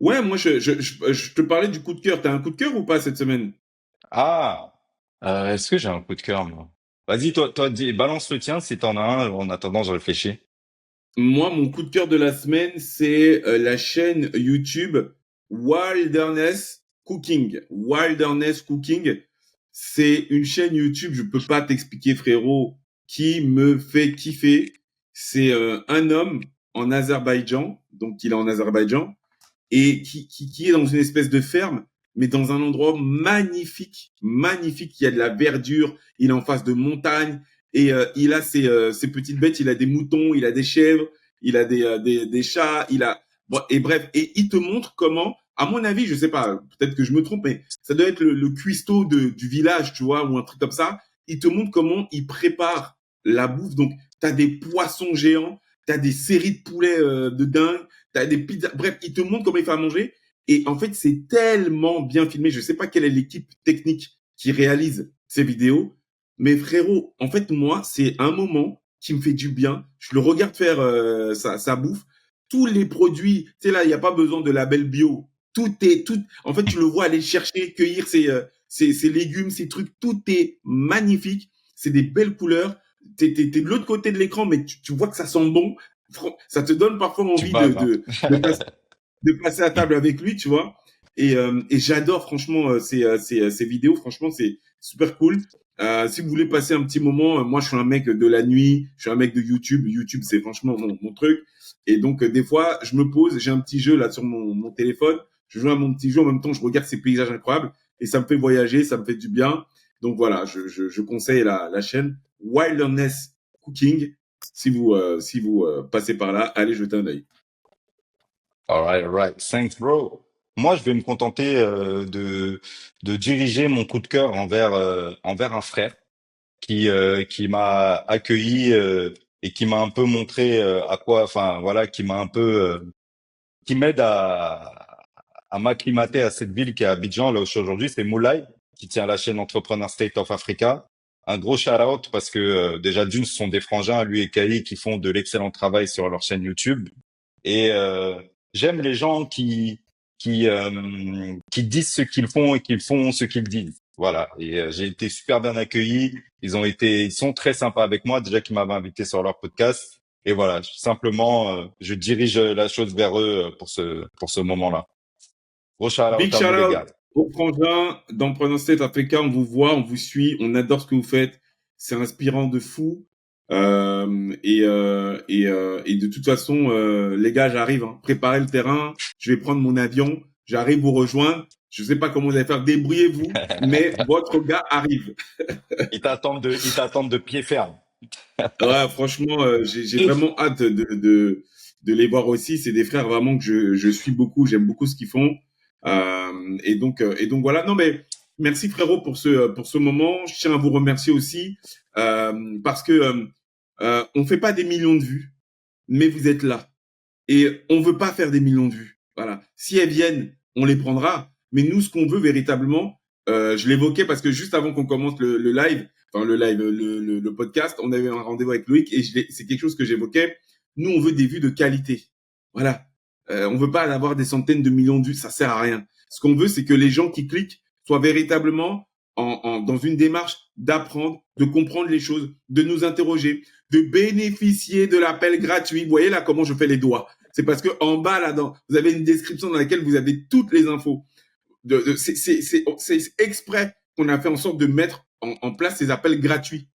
Ouais, moi, je te parlais du coup de cœur. T'as un coup de cœur ou pas cette semaine? Ah, est-ce que j'ai un coup de cœur, moi? Vas-y, toi, balance le tien si t'en as un. En attendant, je réfléchis. Moi, mon coup de cœur de la semaine, c'est la chaîne YouTube Wilderness Cooking. Wilderness Cooking, c'est une chaîne YouTube, je peux pas t'expliquer, frérot, qui me fait kiffer. C'est un homme en Azerbaïdjan, donc il est en Azerbaïdjan, et qui est dans une espèce de ferme, mais dans un endroit magnifique, magnifique. Il y a de la verdure, il est en face de montagnes, et il a ses petites bêtes, il a des moutons, il a des chèvres, il a des chats, bon, et bref, et il te montre comment, à mon avis, je sais pas, peut-être que je me trompe, mais ça doit être le cuistot du village, tu vois, ou un truc comme ça. Il te montre comment il prépare la bouffe. Donc, t'as des poissons géants, t'as des séries de poulets de dingue, t'as des pizzas. Bref, il te montre comment il fait à manger. Et en fait, c'est tellement bien filmé. Je sais pas quelle est l'équipe technique qui réalise ces vidéos, mais frérot, en fait, moi, c'est un moment qui me fait du bien. Je le regarde faire sa bouffe. Tous les produits, tu sais là, il n'y a pas besoin de label bio. Tout. En fait, tu le vois aller chercher, cueillir ses légumes, ses trucs. Tout est magnifique. C'est des belles couleurs. T'es de l'autre côté de l'écran, mais tu vois que ça sent bon. Ça te donne parfois Tu envie de, baves, hein. de, de, passer, de passer à table avec lui, tu vois. Et j'adore franchement ces vidéos. Franchement, c'est super cool. Si vous voulez passer un petit moment, moi je suis un mec de la nuit, je suis un mec de YouTube. YouTube, c'est franchement mon truc. Et donc des fois, je me pose, j'ai un petit jeu là sur mon téléphone. Je joue à mon petit jeu en même temps, je regarde ces paysages incroyables et ça me fait voyager, ça me fait du bien. Donc voilà, je conseille la chaîne Wilderness Cooking. Si vous passez par là, allez jeter un œil. All right. Thanks, bro. Moi, je vais me contenter de diriger mon coup de cœur envers un frère qui m'a accueilli et qui m'a un peu montré à quoi, enfin voilà, qui m'a un peu qui m'aide à m'acclimater à cette ville qui est Abidjan, là où je suis aujourd'hui. C'est Moulay, qui tient la chaîne Entrepreneur State of Africa. Un gros shout-out parce que déjà d'une, ce sont des frangins, lui et Kali, qui font de l'excellent travail sur leur chaîne YouTube. Et j'aime les gens qui disent ce qu'ils font et qu'ils font ce qu'ils disent. Voilà. Et j'ai été super bien accueilli. Ils sont très sympas avec moi, déjà qu'ils m'avaient invité sur leur podcast. Et voilà, simplement, je dirige la chose vers eux pour ce moment-là. Gros shout-out Big à vous, les shout-out gars. au frangin dans Prenant State Africa. On vous voit, on vous suit, on adore ce que vous faites. C'est inspirant de fou. Et de toute façon, les gars, j'arrive. Hein. Préparez le terrain. Je vais prendre mon avion. J'arrive vous rejoindre. Je sais pas comment vous allez faire. Débrouillez-vous, mais votre gars arrive. Ils t'attendent de pied ferme. Ouais, franchement, j'ai vraiment hâte de les voir aussi. C'est des frères vraiment que je suis beaucoup. J'aime beaucoup ce qu'ils font. Et donc voilà. Non, mais merci frérot pour ce moment. Je tiens à vous remercier aussi parce que on fait pas des millions de vues, mais vous êtes là et on veut pas faire des millions de vues. Voilà. Si elles viennent, on les prendra. Mais nous, ce qu'on veut véritablement, je l'évoquais parce que juste avant qu'on commence le live, enfin le podcast, on avait un rendez-vous avec Loïc et c'est quelque chose que j'évoquais. Nous, on veut des vues de qualité. Voilà. On veut pas avoir des centaines de millions de vues, ça sert à rien. Ce qu'on veut, c'est que les gens qui cliquent soient véritablement dans une démarche d'apprendre, de comprendre les choses, de nous interroger, de bénéficier de l'appel gratuit. Vous voyez là comment je fais les doigts. C'est parce que en bas là-dedans, vous avez une description dans laquelle vous avez toutes les infos. C'est exprès qu'on a fait en sorte de mettre en place ces appels gratuits.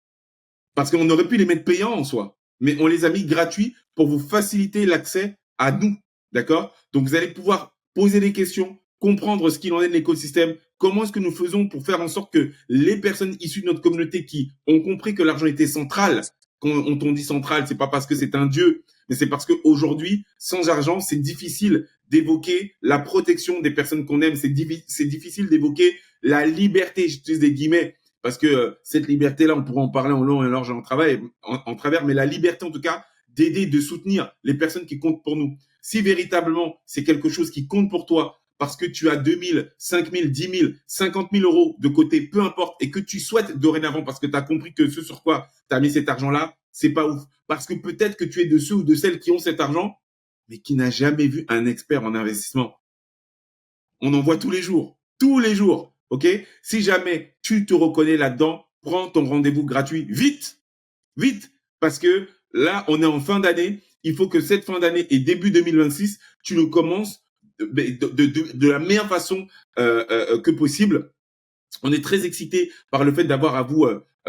Parce qu'on aurait pu les mettre payants en soi, mais on les a mis gratuits pour vous faciliter l'accès à nous. D'accord? Donc, vous allez pouvoir poser des questions, comprendre ce qu'il en est de l'écosystème, comment est-ce que nous faisons pour faire en sorte que les personnes issues de notre communauté qui ont compris que l'argent était central, quand on dit central, c'est pas parce que c'est un dieu, mais c'est parce qu'aujourd'hui, sans argent, c'est difficile d'évoquer la protection des personnes qu'on aime, c'est difficile d'évoquer la liberté, j'utilise des guillemets, parce que cette liberté-là, on pourra en parler en long et en large en travers, mais la liberté en tout cas d'aider, de soutenir les personnes qui comptent pour nous. Si véritablement c'est quelque chose qui compte pour toi, parce que tu as 2 000, 5 000, 10 000, 50 000 euros de côté, peu importe, et que tu souhaites dorénavant, parce que tu as compris que ce sur quoi tu as mis cet argent-là, c'est pas ouf. Parce que peut-être que tu es de ceux ou de celles qui ont cet argent, mais qui n'a jamais vu un expert en investissement. On en voit tous les jours, ok? Si jamais tu te reconnais là-dedans, prends ton rendez-vous gratuit vite, parce que là, on est en fin d'année. Il faut que cette fin d'année et début 2026, tu le commences de la meilleure façon que possible. On est très excités par le fait d'avoir à vous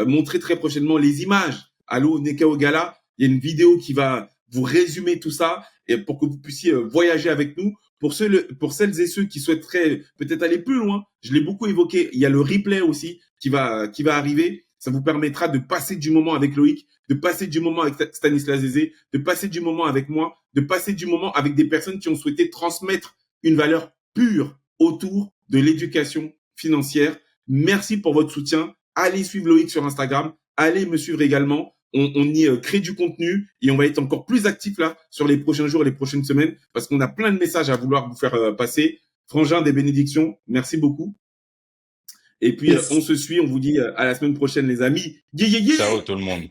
montrer très prochainement les images. Allô, Nekao Gala, il y a une vidéo qui va vous résumer tout ça et pour que vous puissiez voyager avec nous. Pour celles et ceux qui souhaiteraient peut-être aller plus loin, je l'ai beaucoup évoqué, il y a le replay aussi qui va arriver. Ça vous permettra de passer du moment avec Loïc, de passer du moment avec Stanislas Zézé, de passer du moment avec moi, de passer du moment avec des personnes qui ont souhaité transmettre une valeur pure autour de l'éducation financière. Merci pour votre soutien. Allez suivre Loïc sur Instagram. Allez me suivre également. On y crée du contenu et on va être encore plus actifs là sur les prochains jours et les prochaines semaines parce qu'on a plein de messages à vouloir vous faire passer. Frangin, des bénédictions. Merci beaucoup. Et puis, on se suit. On vous dit à la semaine prochaine, les amis. Ciao tout le monde.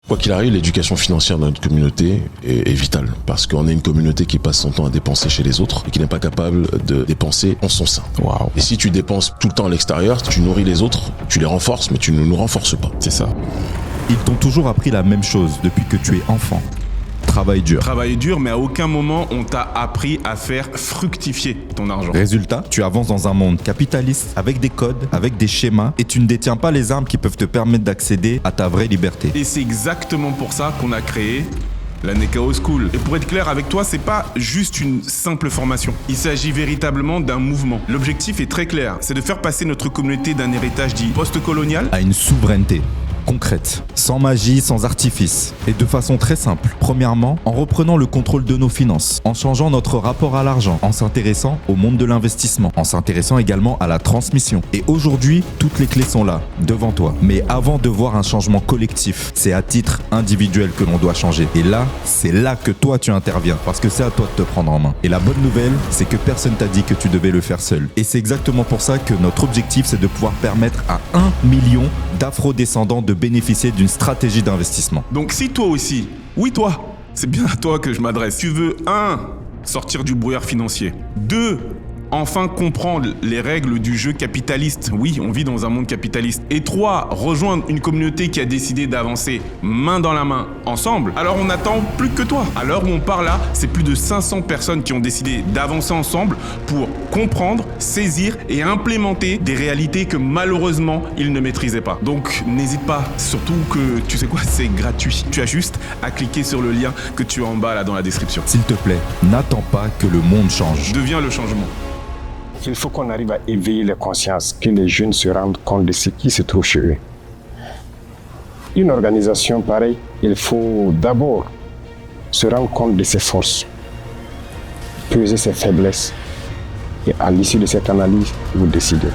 Quoi qu'il arrive, l'éducation financière dans notre communauté est vitale parce qu'on est une communauté qui passe son temps à dépenser chez les autres et qui n'est pas capable de dépenser en son sein. Wow. Et si tu dépenses tout le temps à l'extérieur, tu nourris les autres, tu les renforces, mais tu ne nous renforces pas. C'est ça. Ils t'ont toujours appris la même chose depuis que tu es enfant. Travail dur. Travail dur, mais à aucun moment on t'a appris à faire fructifier ton argent. Résultat, tu avances dans un monde capitaliste avec des codes, avec des schémas et tu ne détiens pas les armes qui peuvent te permettre d'accéder à ta vraie liberté. Et c'est exactement pour ça qu'on a créé la Nekao School. Et pour être clair avec toi, c'est pas juste une simple formation. Il s'agit véritablement d'un mouvement. L'objectif est très clair, c'est de faire passer notre communauté d'un héritage dit post-colonial à une souveraineté concrète, sans magie, sans artifice, et de façon très simple. Premièrement, en reprenant le contrôle de nos finances, en changeant notre rapport à l'argent, en s'intéressant au monde de l'investissement, en s'intéressant également à la transmission. Et aujourd'hui, toutes les clés sont là, devant toi. Mais avant de voir un changement collectif, c'est à titre individuel que l'on doit changer. Et là, c'est là que toi tu interviens, parce que c'est à toi de te prendre en main. Et la bonne nouvelle, c'est que personne t'a dit que tu devais le faire seul. Et c'est exactement pour ça que notre objectif, c'est de pouvoir permettre à 1 million d'afro-descendants de bénéficier d'une stratégie d'investissement. Donc si toi aussi, oui toi, c'est bien à toi que je m'adresse, tu veux sortir du brouillard financier. 2, enfin comprendre les règles du jeu capitaliste. Oui, on vit dans un monde capitaliste. Et 3, rejoindre une communauté qui a décidé d'avancer main dans la main ensemble. Alors on n'attend plus que toi. À l'heure où on parle là, c'est plus de 500 personnes qui ont décidé d'avancer ensemble pour comprendre, saisir et implémenter des réalités que malheureusement ils ne maîtrisaient pas. Donc n'hésite pas, surtout que tu sais quoi, c'est gratuit. Tu as juste à cliquer sur le lien que tu as en bas là dans la description. S'il te plaît, n'attends pas que le monde change. Deviens le changement. Il faut qu'on arrive à éveiller les consciences, que les jeunes se rendent compte de ce qui se trouve chez eux. Une organisation pareille, il faut d'abord se rendre compte de ses forces, peser ses faiblesses et à l'issue de cette analyse, vous décidez.